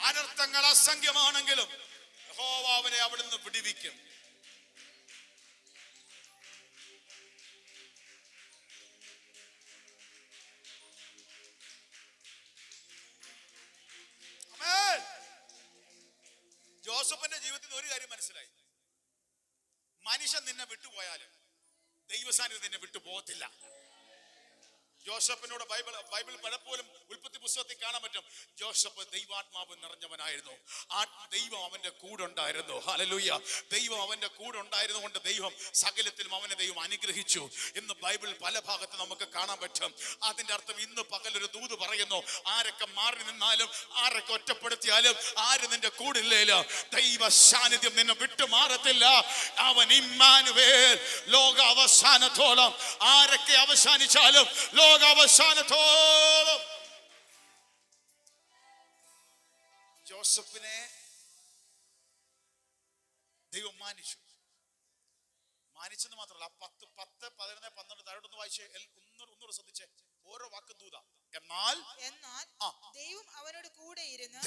അനർത്ഥങ്ങൾ അസംഖ്യമാണെങ്കിലും യഹോവ അവനെ അവിടുന്ന് വിടുവിക്കും. ജോസഫിന്റെ ജീവിതത്തിൽ ഒരു കാര്യം മനസ്സിലായി, മനുഷ്യൻ നിന്നെ വിട്ടുപോയാലും ദൈവസാന്നിധ്യം നിന്നെ വിട്ടു പോകത്തില്ല. ജോസഫിനോട് ബൈബിൾ പലപ്പോഴും ഉൽപ്പത്തി പുസ്തകത്തിൽ കാണാൻ പറ്റും. ജോസഫ് ദൈവാത്മാവ് നിറഞ്ഞവനായിരുന്നു. ദൈവം അവന്റെ കൂടെ ഉണ്ടായിരുന്നു. ഹല്ലേലൂയ. ദൈവം അവന്റെ കൂടെ ഉണ്ടായിരുന്നു കൊണ്ട് ദൈവം സകലത്തിലും അവനെ ദൈവം അനുഗ്രഹിച്ചു എന്ന് ബൈബിൾ പല ഭാഗത്ത് നമുക്ക് കാണാൻ പറ്റും. അതിന്റെ അർത്ഥം ഇന്ന് പകലൊരു ദൂത് പറയുന്നു, ആരൊക്കെ മാറി നിന്നാലും, ആരൊക്കെ ഒറ്റപ്പെടുത്തിയാലും, ആര് നിന്റെ കൂടില്ലേലും ദൈവ സാന്നിധ്യം നിന്നെ വിട്ടു മാറത്തില്ല. അവൻ ഇമ്മാനുവേൽ. ലോക അവസാനത്തോളം ആരൊക്കെ അവസാനിച്ചാലും, അവസാനത്തോളം ജോസഫിനെ ദൈവം മാനിച്ചെന്ന് മാത്രമല്ല, 10, 11, 12 താഴോട്ടൊന്ന് വായിച്ചേ. ഒന്നുകൂടെ ശ്രദ്ധിച്ചേ. ഓരോ വാക്കും ദൂതാ. എന്നാൽ ദൈവം അവനോട് കൂടെ ഇരുന്ന്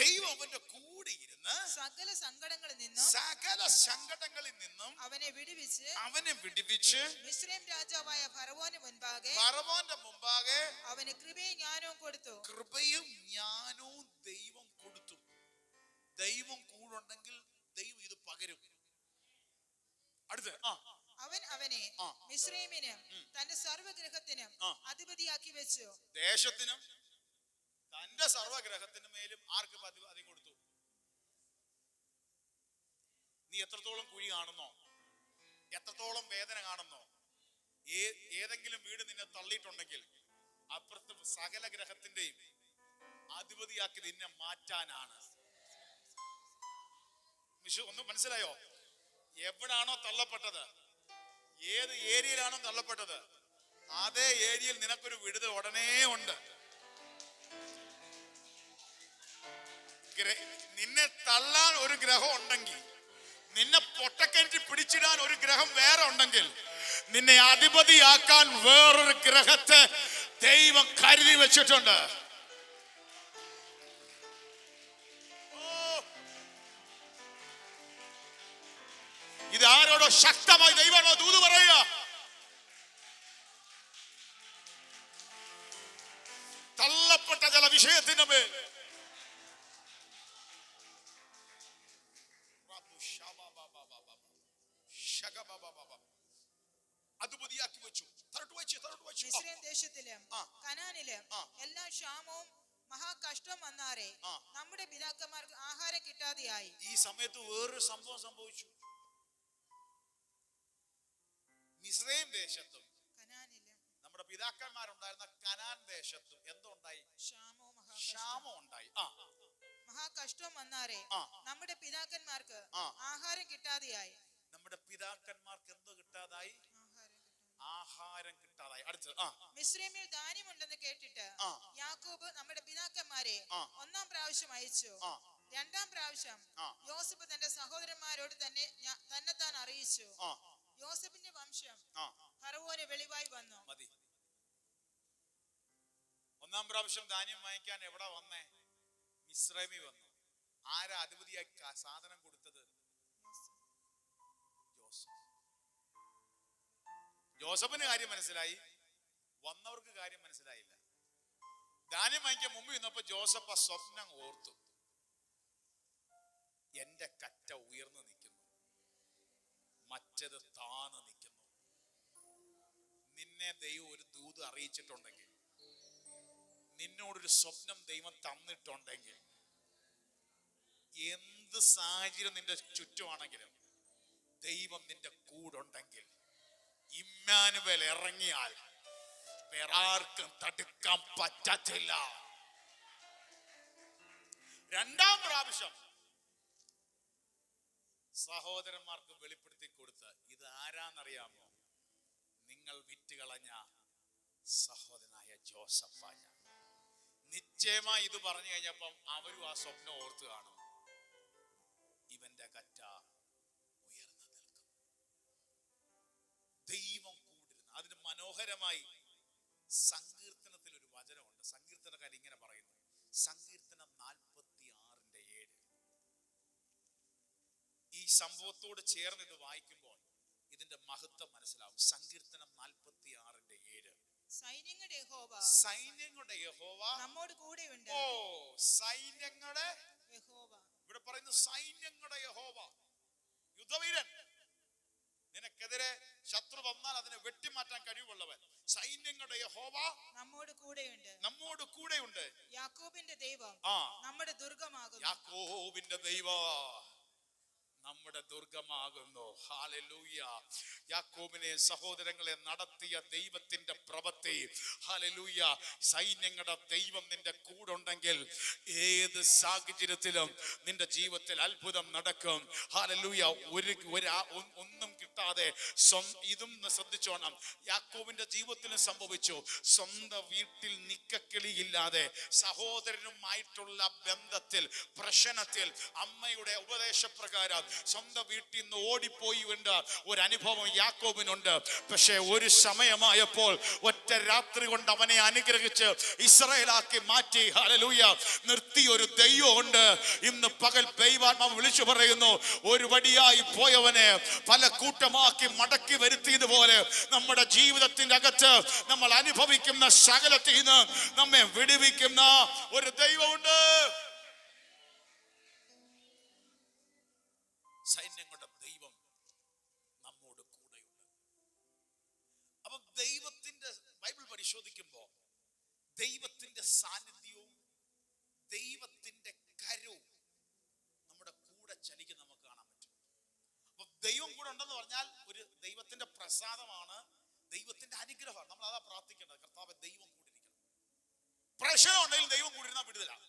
സകല സങ്കടങ്ങളിൽ നിന്നും അവനെ വിടുവിച്ച് മിസ്രയീം രാജാവായ ഫറവോന്റെ മുൻപാകെ അവന് കൃപയും ജ്ഞാനവും കൊടുത്തു. ദൈവം കൊടുത്തു. ദൈവം കൂടുണ്ടെങ്കിൽ ദൈവം ഇത് പകരും. അടുത്ത് അവൻ അവനെ മിസ്രയീമിനും തന്റെ സർവ്വഗ്രഹത്തിനും അധിപതിയാക്കി വെച്ചു. ദേശത്തിനും തന്റെ സർവ്വഗ്രഹത്തിനും മേലും ആർക്ക് അധികം കൊടുത്തു? നീ എത്രത്തോളം കുഴി കാണുന്നോ, എത്രത്തോളം വേദന കാണുന്നോ, ഏതെങ്കിലും വീട് നിന്നെ തള്ളിയിട്ടുണ്ടെങ്കിൽ അപ്പുറത്ത് സകല ഗ്രഹത്തിന്റെയും അധിപതിയാക്കി നിന്നെ മാറ്റാനാണ്. ഒന്ന് മനസ്സിലായോ? എവിടാണോ തള്ളപ്പെട്ടത്, ഏത് ഏരിയയിലാണോ തള്ളപ്പെട്ടത്, അതേ ഏരിയയിൽ നിനക്കൊരു വിടുതൽ ഉടനെ ഉണ്ട്. നിന്നെ തള്ളാൻ ഒരു ഗ്രഹം ഉണ്ടെങ്കിൽ, നിന്നെ പൊട്ടക്കഞ്ചി പിടിച്ചിടാൻ ഒരു ഗ്രഹം വേറെ ഉണ്ടെങ്കിൽ, നിന്നെ അധിപതിയാക്കാൻ വേറൊരു ഗ്രഹത്തെ ദൈവം കരുതി വെച്ചിട്ടുണ്ട്. ഇത് ആരോടോ ശക്തമായി ദൈവമാണോ ദൂത് പറയുക? തള്ളപ്പെട്ട ചില വിഷയത്തിന്റെ മേൽ വെച്ചു. താഴോട്ട് വായിച്ചു. മിസ്രയീം ദേശത്തിലും കനാനിലും എല്ലാ ക്ഷാമവും മഹാകഷ്ടം വന്നാറേ നമ്മുടെ പിതാക്കന്മാർക്ക് ആഹാരം കിട്ടാതെയായി. ഈ സമയത്ത് വേറൊരു സംഭവം സംഭവിച്ചു. മിസ്രയീം ദേശത്തും കനാനിലും നമ്മുടെ പിതാക്കന്മാരുണ്ടായിരുന്ന കനാൻ ദേശത്തും എന്തുണ്ടായി? ക്ഷാമം ഉണ്ടായി. മഹാകഷ്ടം വന്നാറേ നമ്മുടെ പിതാക്കന്മാർക്ക് ആഹാരം കിട്ടാതെയായി. നമ്മുടെ പിതാക്കന്മാർക്ക് എന്തോ കിട്ടാതായി? ആഹാരം കിട്ടാതായി. അടുത്തത്, മിസ്രയീമിൽ ധാന്യമുണ്ടെന്ന് കേട്ടിട്ട് യാക്കോബ് നമ്മുടെ പിതാക്കന്മാരെ ഒന്നാം പ്രാവശ്യം അയച്ചു. രണ്ടാം പ്രാവശ്യം യോസേഫ് തന്റെ സഹോദരന്മാരോട് തന്നെത്താൻ അറിയിച്ചു. യോസേഫിന്റെ വംശം ഫറവോന് വെളിവായി വന്നു. മതി. ഒന്നാം പ്രാവശ്യം ധാന്യം വാങ്ങിക്കാൻ എവിടെ വന്നേ? മിസ്രൈമിൽ വന്നു. ആരാ അധിപതിയായി സാധനം കൊടുത്തത്? ജോസഫിന് കാര്യം മനസ്സിലായി, വന്നവർക്ക് കാര്യം മനസ്സിലായില്ല. ധാന്യം വാങ്ങിക്കാൻ മുമ്പ് നിന്നപ്പോ ജോസഫ് ആ സ്വപ്നം ഓർത്തു. എന്റെ കറ്റ ഉയർന്നു നിൽക്കുന്നു, മറ്റത് താന്ന് നിൽക്കുന്നു. നിന്നെ ദൈവം ഒരു ദൂത് അറിയിച്ചിട്ടുണ്ടെങ്കിൽ, നിന്നോടൊരു സ്വപ്നം ദൈവം തന്നിട്ടുണ്ടെങ്കിൽ, എന്ത് സാഹചര്യം നിന്റെ ചുറ്റുമാണെങ്കിലും ദൈവം നിന്റെ കൂടുണ്ടെങ്കിൽ, ഇമ്മാനുവേൽ ഇറങ്ങിയാൽ വേറെ ആർക്കും തടുക്കാൻ പറ്റത്തില്ല. രണ്ടാം പ്രാവശ്യം സഹോദരന്മാർക്ക് വെളിപ്പെടുത്തി കൊടുത്ത്, ഇത് ആരാന്നറിയാമോ? നിങ്ങൾ വിറ്റുകളഞ്ഞ സഹോദരനായ ജോസഫാണ്. നിശ്ചയമായി ഇത് പറഞ്ഞു കഴിഞ്ഞപ്പം അവരും ആ സ്വപ്നം ഓർത്തു കാണും. ഇവന്റെ കറ്റ ഉയർന്നു നിൽക്കും, ദൈവം കൂടിരുന്നു. അതിന് മനോഹരമായി സങ്കീർത്തനത്തിൽ ഒരു വചനമുണ്ട്. സങ്കീർത്തനക്കാരൻ ഇങ്ങനെ പറയുന്നു, സങ്കീർത്തനം 46:7. ഈ സംഭവത്തോട് ചേർന്ന് ഇത് വായിക്കുമ്പോൾ ഇതിന്റെ മഹത്വം മനസ്സിലാവും. സങ്കീർത്തനം 46:7. സൈന്യങ്ങളുടെ യഹോവ നമ്മോട് കൂടെയുണ്ട്. ഓ, സൈന്യങ്ങളുടെ യഹോവ. ഇവിടെ പറയുന്നു സൈന്യങ്ങളുടെ യഹോവ, യുദ്ധവീരൻ. നിനക്കെതിരെ ശത്രു വന്നാൽ അതിനെ വെട്ടിമാറ്റാൻ കഴിവുള്ളവൻ. സൈന്യങ്ങളുടെ യഹോവ നമ്മോട് കൂടെയുണ്ട്. നമ്മോട് കൂടെയുണ്ട്. യാക്കോബിന്റെ ദൈവം നമ്മുടെ ദുർഗമാകുന്നു. യാക്കോബിന്റെ ദൈവം നമ്മുടെ ദുർഗമാകുന്നു. ഹല്ലേലൂയ. യാക്കോബിനെ സഹോദരങ്ങളെ നടത്തിയ ദൈവത്തിന്റെ പ്രവൃത്തി. ഹല്ലേലൂയ. സൈന്യങ്ങളുടെ ദൈവം നിന്റെ കൂടുണ്ടെങ്കിൽ ഏത് സാഹചര്യത്തിലും നിന്റെ ജീവിതത്തിൽ അത്ഭുതം നടക്കും. ഹല്ലേലൂയ. ഒന്നും കിട്ടാതെ ഇതും ശ്രദ്ധിച്ചോണം, യാക്കോബിന്റെ ജീവിതത്തിലും സംഭവിച്ചു. സ്വന്തം വീട്ടിൽ നിക്കക്കിളിയില്ലാതെ സഹോദരനുമായിട്ടുള്ള ബന്ധത്തിൽ, പ്രശ്നത്തിൽ അമ്മയുടെ ഉപദേശപ്രകാരം സ്വന്തം വീട്ടിൽ നിന്ന് ഓടിപ്പോയി ഒരു അനുഭവം യാക്കോബിനുണ്ട്. പക്ഷെ ഒരു സമയമായപ്പോൾ ഒറ്റ രാത്രി കൊണ്ട് അവനെ അനുഗ്രഹിച്ച് ഇസ്രായേലാക്കി മാറ്റി. ഹല്ലേലൂയ. നിർത്തിയൊരു ദൈവമുണ്ട്. ഇന്ന് പകൽ ദൈവാത്മാവ് വിളിച്ചു പറയുന്നു, ഒരു വടിയായി പോയവനെ പല കൂട്ടമാക്കി മടക്കി വരുത്തിയതുപോലെ നമ്മുടെ ജീവിതത്തിന്റെ അകത്ത് നമ്മൾ അനുഭവിക്കുന്ന സകലത്തിൽ നിന്ന് നമ്മെ വിടുവിക്കുന്ന ഒരു ദൈവമുണ്ട്. സൈന്യങ്ങളുടെ ദൈവം നമ്മോട് കൂടെയുണ്ട്. അപ്പൊ ദൈവത്തിന്റെ ബൈബിൾ പരിശോധിക്കുമ്പോൾ ദൈവത്തിന്റെ സാന്നിധ്യവും ദൈവത്തിന്റെ കരവും നമ്മുടെ കൂടെ ചലിക്കുന്ന നമുക്ക് കാണാൻ പറ്റും. അപ്പൊ ദൈവം കൂടെ ഉണ്ടെന്ന് പറഞ്ഞാൽ ഒരു ദൈവത്തിന്റെ പ്രസാദമാണ്, ദൈവത്തിന്റെ അനുഗ്രഹമാണ്. നമ്മൾ അതാ പ്രാർത്ഥിക്കേണ്ടത്, കർത്താവേ ദൈവം കൂടിയിരിക്കണം. പ്രശ്നം ഉണ്ടെങ്കിൽ ദൈവം കൂടിയിരുന്നാൽ വിടുതലാണ്.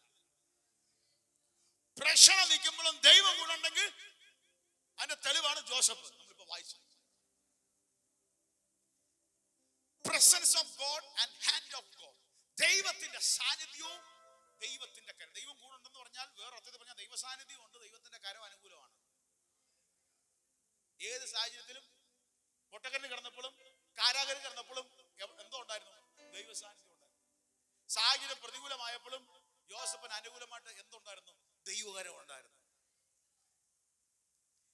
പ്രശ്നം നിൽക്കുമ്പോഴും ദൈവം കൂടെ ഉണ്ടെങ്കിൽ അതിന്റെ തെളിവാണ് ജോസഫ് നമ്മളിപ്പോ വായിച്ചത്. Presence of God and hand of God. ദൈവത്തിന്റെ സാന്നിധ്യവും ദൈവത്തിന്റെ കരം. ദൈവം കൂടെ ഉണ്ടെന്ന് പറഞ്ഞാൽ വേറെ അർത്ഥത്തിൽ പറഞ്ഞാൽ ദൈവ സാന്നിധ്യം ഉണ്ട്, ദൈവത്തിന്റെ കരം അനുകൂലമാണ്. ഏത് സാഹചര്യത്തിലും പൊട്ടക്കല്ലിൽ കിടന്നപ്പോഴും കാരാഗരിൽ കിടന്നപ്പോഴും എന്തോ ഉണ്ടായിരുന്നു? ദൈവ സാന്നിധ്യം ഉണ്ടായിരുന്നു. സാഹചര്യം പ്രതികൂലമായപ്പോഴും യോസഫിന് അനുകൂലമായിട്ട് എന്തുണ്ടായിരുന്നു? ദൈവകരം ഉണ്ടായിരുന്നു.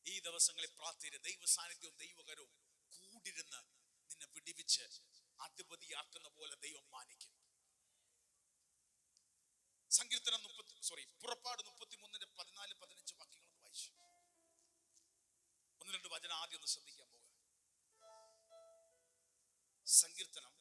ഈ ദിവസങ്ങളിൽ പ്രാർത്ഥന ദൈവ സാന്നിധ്യവും ദൈവകരവും കൂടിരുന്ന് നിന്നെ വിടിവിച്ച് അധിപതിയാക്കുന്ന പോലെ ദൈവം മാനിക്കും. സങ്കീർത്തനം പുറപ്പാട് 33:14-15 വാക്യങ്ങളൊന്ന് വായിച്ചു. 1-2 വചനം ആദ്യം ഒന്ന് ശ്രദ്ധിക്കാൻ പോകുക. സങ്കീർത്തനം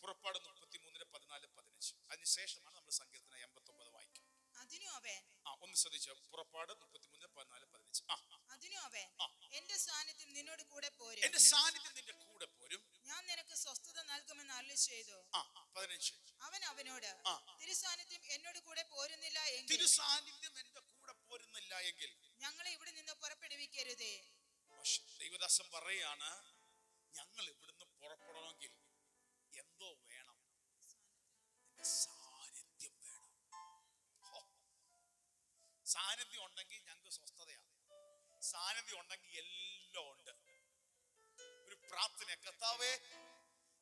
പുറപ്പാട് 33:14-15. അതിനുശേഷമാണ് നമ്മൾ സങ്കീർത്തനം 89 വായിക്കുക. അതിനു അവൻ ഒന്ന് ശ്രദ്ധിച്ചോ. പുറപ്പാട് 33:14-15. അതിനു അവൻ എന്റെ സാന്നിധ്യം നിന്നോട് കൂടെ പോരും, എന്റെ സാന്നിധ്യം നിന്റെ കൂടെ പോരും, ഞാൻ നിനക്ക് സ്വസ്ഥത നൽകുമെന്ന് അരുളി ചെയ്തു. 15. അവൻ അവനോട് തിരുസാന്നിധ്യം എന്നോട് കൂടെ പോരുന്നില്ല എങ്കിൽ, തിരുസാന്നിധ്യം എന്റെ കൂടെ പോരുന്നില്ല എങ്കിൽ ഞങ്ങളെ ഇവിടെ നിന്ന് പുറപ്പെടുവിക്കരുതേ. ദൈവദാസൻ പറയാണ്, ഞങ്ങൾ ഇവിടുന്ന് പുറപ്പെടണമെങ്കിൽ എന്തോ വേണം, നിന്റെ സാന്നിധ്യം വേണം. സാന്നിധ്യം ഉണ്ടെങ്കിൽ ഞങ്ങൾക്ക് സ്വസ്ഥതയാണ്. സാന്നിധ്യം ഉണ്ടെങ്കിൽ എല്ലാം ഉണ്ട്. ഒരു പ്രാർത്ഥന, കർത്താവേ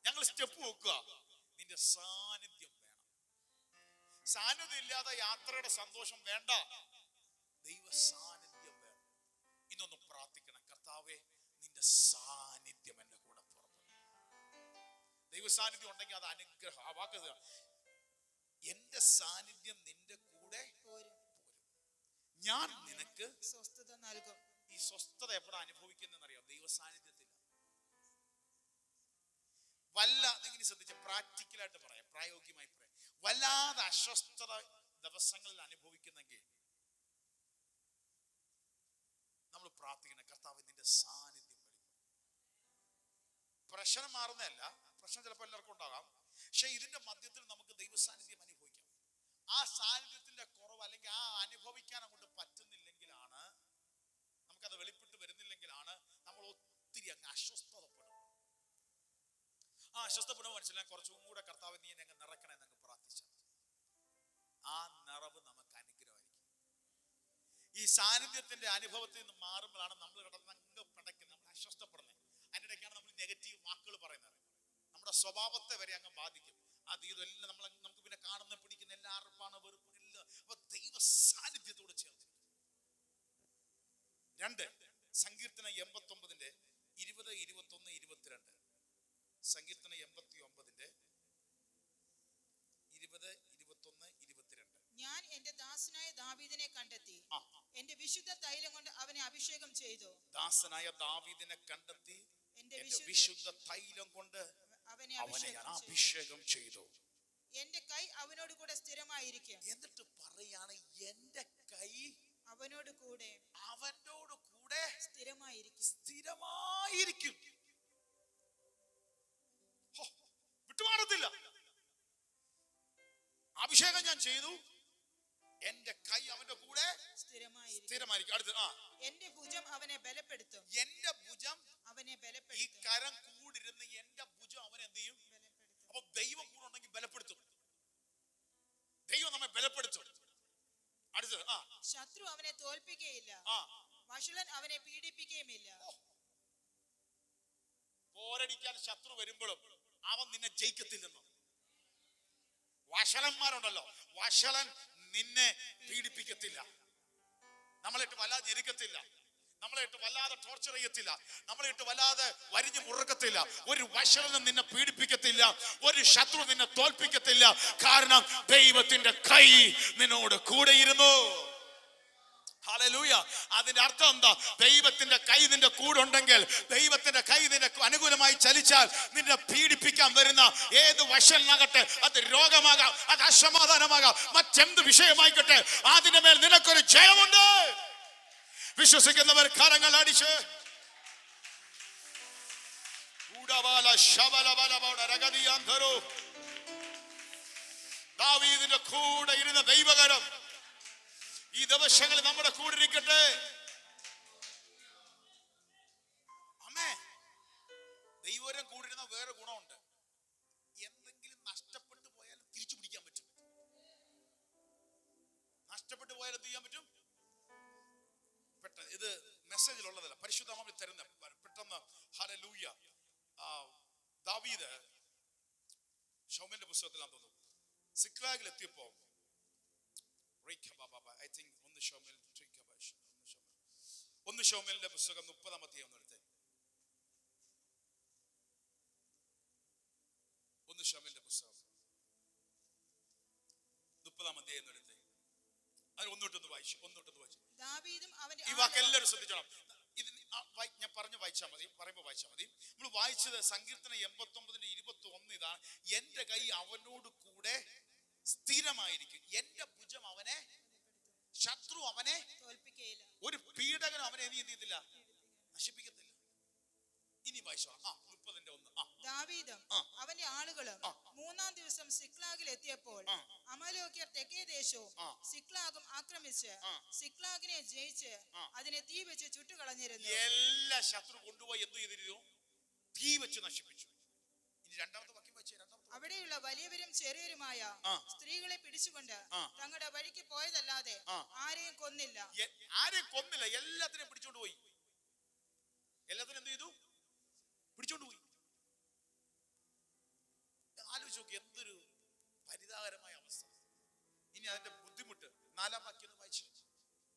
ഞങ്ങൾ സ്റ്റെപ്പ് വെക്കുക, നിന്റെ സാന്നിധ്യം വേണം. സാന്നിധ്യം ഇല്ലാതെ യാത്രയുടെ സന്തോഷം വേണ്ട, ദൈവ സാന്നിധ്യം വേണം. ഇന്നൊന്ന് പ്രാർത്ഥിക്കണം, കർത്താവേ നിന്റെ സാന്നിധ്യം എന്റെ കൂടെ പുറപ്പെടും. ദൈവ സാന്നിധ്യം ഉണ്ടെങ്കിൽ അത് അനുഗ്രഹം. ആ വാക്ക് എന്റെ സാന്നിധ്യം നിന്റെ കൂടെ പോരും, ഞാൻ നിനക്ക് സ്വസ്ഥത നൽകും. ഈ സ്വസ്ഥത എപ്പോഴാ അനുഭവിക്കുന്നറിയാം? ദൈവ സാന്നിധ്യത്തിൽ. നിങ്ങൾ ശ്രദ്ധിച്ച പ്രാക്ടിക്കലായിട്ട് പറയാം, പ്രായോഗികമായി പറയാം. വല്ലാതെ അസ്വസ്ഥത ദിവസങ്ങളിൽ അനുഭവിക്കുന്നെങ്കിൽ നമ്മൾ പ്രാർത്ഥിക്കണം, കർത്താവ് നിന്റെ സാന്നിധ്യം വെളിപ്പെടും. പ്രശ്നം മാറുന്നതല്ല, പ്രശ്നം ചിലപ്പോൾ എല്ലാവർക്കും ഉണ്ടാകാം. പക്ഷെ ഇതിന്റെ മധ്യത്തിൽ നമുക്ക് ദൈവ സാന്നിധ്യം അനുഭവിക്കാം. ആ സാന്നിധ്യത്തിന്റെ കുറവ് അല്ലെങ്കിൽ ആ അനുഭവിക്കാൻ അങ്ങോട്ട് പറ്റുന്നില്ലെങ്കിലാണ്, നമുക്കത് വെളിപ്പെട്ട് വരുന്നില്ലെങ്കിലാണ് നമ്മൾ ഒത്തിരി അങ്ങ് അസ്വസ്ഥതപ്പെടും. അസ്വസ്ഥപ്പെടുമ്പോൾ മനസ്സിലാക്കാൻ കുറച്ചും കൂടെ കർത്താവ് നീ എന്നെ നിറക്കണേ എന്നങ്ങ് പ്രാർത്ഥിച്ചാൽ ആ നിറവ് നമുക്ക് അനുഗ്രഹമായിരിക്കും. ഈ സാന്നിധ്യത്തിന്റെ അനുഭവത്തിൽ നിന്ന് മാറുമ്പോഴാണ് നമ്മൾ കിടന്നങ്ങ് പടയ്ക്കുന്നത്, നമ്മൾ അസ്വസ്ഥപ്പെടുന്നത്. അതിനിടയ്ക്കാണ് നമ്മൾ നെഗറ്റീവ് വാക്കുകൾ പറയുന്നത്. നമ്മുടെ സ്വഭാവത്തെ വരെ അങ്ങ് ബാധിക്കും. അത് ഇതെല്ലാം നമുക്ക് പിന്നെ കാണുന്ന പിടിക്കുന്ന എല്ലാ അർപ്പാണ്, വെറുപ്പ് എല്ലാം. അപ്പൊ ദൈവ സാന്നിധ്യത്തോട് ചേർത്തിരിക്കും. 2 സങ്കീർത്തനം 89:20, 21, 22. സങ്കീർത്തനം 89:20, 21, 22. ഞാൻ എന്റെ ദാസനായ ദാവീദിനെ കണ്ടെത്തി, എന്റെ വിശുദ്ധ തൈലം കൊണ്ട് അവനെ അഭിഷേകം ചെയ്തു. ദാസനായ ദാവീദിനെ കണ്ടെത്തി, എന്റെ വിശുദ്ധ തൈലം കൊണ്ട് അവനെ ഞാൻ അഭിഷേകം ചെയ്തു. എന്റെ കൈ അവനോട് കൂടെ സ്ഥിരമായിരിക്കും. എന്നിട്ട് പറയാണ്, എന്റെ കൈ അവനോട് കൂടെ സ്ഥിരമായിരിക്കും. വിട്ടുമാറത്തില്ല. അഭിഷേകം ഞാൻ ചെയ്തു, എന്റെ കൈ അവന്റെ കൂടെ സ്ഥിരമായിരിക്കും. അടുത്ത് എന്റെ ഭുജം അവനെ ബലപ്പെടുത്തും. എന്റെ ഭുജം അവനെ ബലപ്പെടുത്തും. ഈ കരം കൂടിരുന്ന് എന്റെ ഭുജം അവൻ എന്ത് ചെയ്യും? അപ്പൊ ദൈവം കൂടെ ഉണ്ടെങ്കിൽ ബലപ്പെടുത്തും. ദൈവം നമ്മെ ബലപ്പെടുത്തും. അടുത്ത് ശത്രു അവനെ തോൽപ്പിക്കുകയില്ല, വഷളൻ അവനെ പീഡിപ്പിക്കുകയുമില്ല. പോരടിക്കാൻ ശത്രു വരുമ്പോഴും അവൻ നിന്നെ ജയിക്കത്തില്ലെന്ന്. വഷളന്മാരുണ്ടല്ലോ, വഷളൻ നിന്നെ പീഡിപ്പിക്കത്തില്ല, നമ്മളെട്ട് വല്ലാതെ ഞെരുക്കത്തില്ല, നമ്മളെട്ട് വല്ലാതെ ടോർച്ചർ ചെയ്യത്തില്ല, നമ്മളെട്ട് വല്ലാതെ വരിഞ്ഞു മുറുക്കത്തില്ല. ഒരു വഷളനും നിന്നെ പീഡിപ്പിക്കത്തില്ല, ഒരു ശത്രു നിന്നെ തോൽപ്പിക്കത്തില്ല. കാരണം ദൈവത്തിന്റെ കൈ നിന്നോട് കൂടെ ഇരുന്നു. ഹല്ലേലൂയ. അതിന്റെ അർത്ഥം എന്താ? ദൈവത്തിന്റെ കൈ നിന്റെ കൂടെ ഉണ്ടെങ്കിൽ, ദൈവത്തിന്റെ കൈ നിനക്ക് അനുകൂലമായി ചലിച്ചാൽ, നിന്നെ പീഡിപ്പിക്കാൻ വരുന്ന ഏത് വശനാകട്ടെ, അത് രോഗമാകാം, അത് അസമാധാനമാകാം, മറ്റെന്ത് വിഷയമായിക്കട്ടെ, അതിന്റെ മേൽ നിനക്കൊരു ജയമുണ്ട്. വിശ്വസിക്കുന്നവർ കരങ്ങൾ അടിച്ച് ദാവീദിന്റെ കൂടെ ഇരുന്ന ദൈവകരം ഈ ദിവസങ്ങളിൽ നമ്മുടെ കൂടെ ഇരിക്കട്ടെ. അമ്മേ, ദൈവകരം കൂടിരുന്ന വേറെ ഗുണമുണ്ട്. എന്തെങ്കിലും നഷ്ടപ്പെട്ടു പോയാൽ തിരിച്ചു പിടിക്കാൻ പറ്റും. നഷ്ടപ്പെട്ടു പോയാൽ എന്ത് ചെയ്യാൻ പറ്റും? പെട്ടെന്ന്. ഇത് മെസ്സേജിലുള്ളതല്ല, പരിശുദ്ധാത്മാവിൽ തരുന്ന പെട്ടെന്ന്. ഹല്ലേലൂയ. ദാവീദ് ശൗമേലിന്റെ പുസ്തകത്തിലാന്ന് തോന്നുന്നു, സിക്ലാഗിൽ എത്തിയപ്പോ ഒന്ന് ശൗമേലിന്റെ പുസ്തകം 30-ാം അധ്യായം എടുത്തേ. 1 ശമൂവേലിന്റെ പുസ്തകം 30-ാം അധ്യായം എടുത്തേ. അത് ഒന്നോട്ടൊന്ന് വായിച്ചു. ദാവീദും അവന്റെ ഈ വാക്ക് എല്ലാവരും ശ്രദ്ധിച്ചോണം. ഞാൻ പറഞ്ഞു വായിച്ചാൽ മതി, പറയുമ്പോൾ വായിച്ചാൽ മതി. നമ്മൾ വായിച്ചത് സങ്കീർത്തനം 89:21 ഇതാണ്: എന്റെ കൈ അവനോട് കൂടെ സ്ഥിരമായിരിക്കും, എന്റെ ഭുജം അവനെ, ശത്രു അവനെ തോൽപ്പിക്കുകയില്ല, ഒരു പീഡകനും അവനെ എന്ത് ചെയ്യത്തില്ല, നശിപ്പിക്കത്തില്ല. ഇനി വായിച്ചോ 30:1. ദാവീദും അവന്റെ ആളുകളും 3-ാം ദിവസം സിക്ലാഗിൽ എത്തിയപ്പോൾ അമാലേക്യർ തെക്കേ ദേശവും സിക്ലാഗും ആക്രമിച്ച് സിക്ലാഗിനെ ജയിച്ച് അതിനെ തീ വെച്ച് ചുട്ടുകളഞ്ഞിരുന്നു. എല്ലാ ശത്രു കൊണ്ടുപോയി എന്ത് ചെയ്തിരുന്നു? തീ വെച്ച് നശിപ്പിച്ചു. ഇനി രണ്ടാമത്തെ വാക്യം വായിച്ചേ. അവിടെയുള്ള വലിയവരും ചെറിയവരുമായ സ്ത്രീകളെ പിടിച്ചുകൊണ്ട് തങ്ങളുടെ വഴിക്ക് പോയതല്ലാതെ ആരെയും കൊന്നില്ല. ആരെയും കൊന്നില്ല, എല്ലാത്തിനെയും പിടിച്ചോണ്ട് പോയി. എല്ലാത്തിനും എന്ത് ചെയ്തു? പിടിച്ചോണ്ട് പോയി. ആലോചിച്ച് നോക്കി, എന്തൊരു പരിതാപകരമായ അവസ്ഥ. ഇനി അതിന്റെ ബുദ്ധിമുട്ട് 4-ാം വാക്യം വായിച്ചു.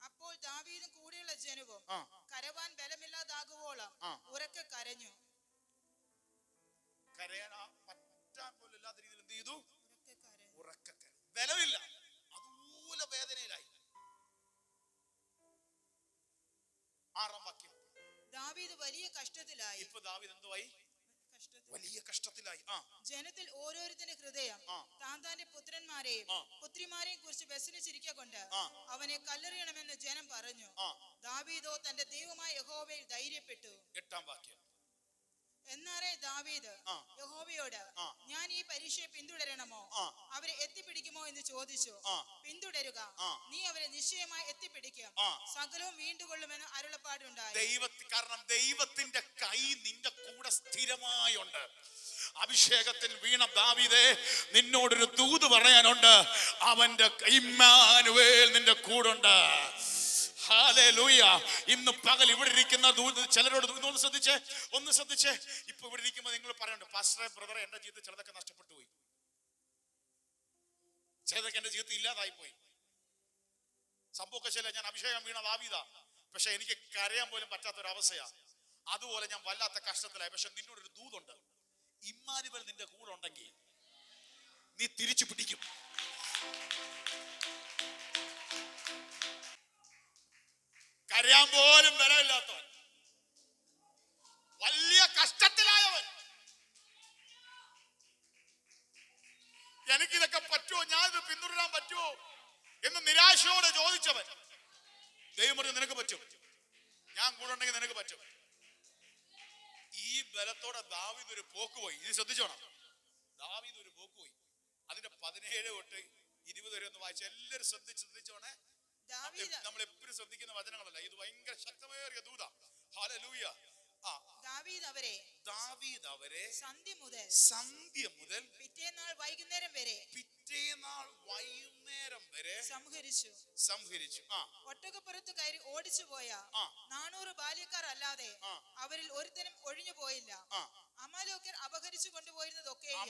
അപ്പോൾ ദാവീദും കൂടെയുള്ള ജനവും കരവാൻ ബലമില്ലാതാകുവോളം ഉറക്കെ കരഞ്ഞു. കരയാൻ പറ്റാൻ പോലും ഇല്ലാത്ത രീതിയിൽ എന്ത് ചെയ്തു? ഉറക്കെ കരഞ്ഞു. ബലമില്ല, അതുപോലെ വേദനയിലായി. 6-ാം വാക്യം. ദാവീദ് വലിയ കഷ്ടത്തിലായി. ഇപ്പൊ ദാവീദ് എന്തുവായി? വലിയ കഷ്ടത്തിലായി. ജനത്തിൽ ഓരോരുത്തരുടെ ഹൃദയം താന്താന്റെ പുത്രന്മാരെയും പുത്രിമാരെയും കുറിച്ച് വ്യസനിച്ചിരിക്കൊണ്ട് അവനെ കല്ലെറിയണമെന്ന് ജനം പറഞ്ഞു. ദാവീദോ തന്റെ ദൈവമായ യഹോവയിൽ ധൈര്യപ്പെട്ടു. 8-ാം വാക്യം. എന്നാറേ ദാവീദ് യഹോവയോട്, ഞാൻ ഈ പരീക്ഷയെ പിന്തുടരണമോ, അവരെ എത്തിപ്പിടിക്കുമോ എന്ന് ചോദിച്ചു. പിന്തുടരുക, നീ അവരെ നിശ്ചയമായി എത്തിപ്പിടിക്കും, സകലവും വീണ്ടുകൊള്ളുമെന്ന് അരുളപ്പാടുണ്ടായി. കാരണം ദൈവത്തിന്റെ കൈ നിന്റെ കൂടെ സ്ഥിരമായുണ്ട്. അഭിഷേകത്തിൽ വീണ ദാവീദേ, നിന്നോടൊരു ദൂത് പറയാനുണ്ട്. അവന്റെ ഇമ്മാനുവേൽ നിന്റെ കൂടുണ്ട്. ഹല്ലേലൂയ. ഇന്ന് പകൽ ഇവിടെ ഇരിക്കുന്ന ചിലരോട് ഒന്ന് ശ്രദ്ധിച്ചേ. ഇപ്പൊ ഇവിടെ ഇരിക്കുമ്പോൾ നിങ്ങൾ പറയണ്ട, പാസ്റ്ററെ ബ്രദറെ, എന്റെ ജീവിതത്തിൽ ചിലതൊക്കെ നഷ്ടപ്പെട്ടു പോയി, ചിലതൊക്കെ എന്റെ ജീവിതത്തിൽ ഇല്ലാതായി പോയി. സംഭവമൊക്കെ ശരിയല്ല, ഞാൻ അഭിഷേകം വീണ ദാവീദാ, പക്ഷെ എനിക്ക് കരയാൻ പോലും പറ്റാത്തൊരവസ്ഥയാ. അതുപോലെ ഞാൻ വല്ലാത്ത കഷ്ടത്തിലായി. പക്ഷെ നിന്നോടൊരു ദൂതുണ്ട്. ഇമ്മാനുവേൽ നിന്റെ കൂടെ ഉണ്ടെങ്കിൽ നീ തിരിച്ചു പിടിക്കും. കരയാൻ പോലും ബലമില്ലാത്തവൻ, വലിയ കഷ്ടത്തിലായവൻ, എനിക്കിതൊക്കെ പറ്റുമോ, ഞാനിത് പിന്തുടരാൻ പറ്റുമോ എന്ന് നിരാശയോടെ ചോദിച്ചവൻ, ദൈവം പറഞ്ഞു നിനക്ക് പറ്റും, ഞാൻ കൂടെ ഉണ്ടെങ്കിൽ നിനക്ക് പറ്റും. ഈ ബലത്തോടെ ദാവീദ് ഒരു പോക്ക് പോയി. ഇനി ശ്രദ്ധിച്ചോണം, ദാവീദ് ഒരു പോക്ക് പോയി. അതിന്റെ 17 തൊട്ട് 20 വരെ ഒന്ന് വായിച്ച എല്ലാവരും ശ്രദ്ധിച്ചോണേ. നമ്മൾ എപ്പോഴും ശ്രദ്ധിക്കുന്ന വചനങ്ങളല്ല, ഇത് ഭയങ്കര ശക്തമേറിയ ദൂത. ഹല്ലേലൂയ. ദാവീദ് അവരെ സന്ധ്യ മുതൽ പിറ്റേന്നാൾ വൈകുന്നേരം വരെ സംഹരിച്ചു. ഒട്ടകപ്പുറത്ത് കയറി ഓടിച്ചു പോയ 400 ബാല്യക്കാർ അല്ലാതെ അവരിൽ ഒരുത്തനും ഒഴിഞ്ഞു പോയില്ല. അമാലേക്യർ അപഹരിച്ചു കൊണ്ടുപോയതൊക്കെയും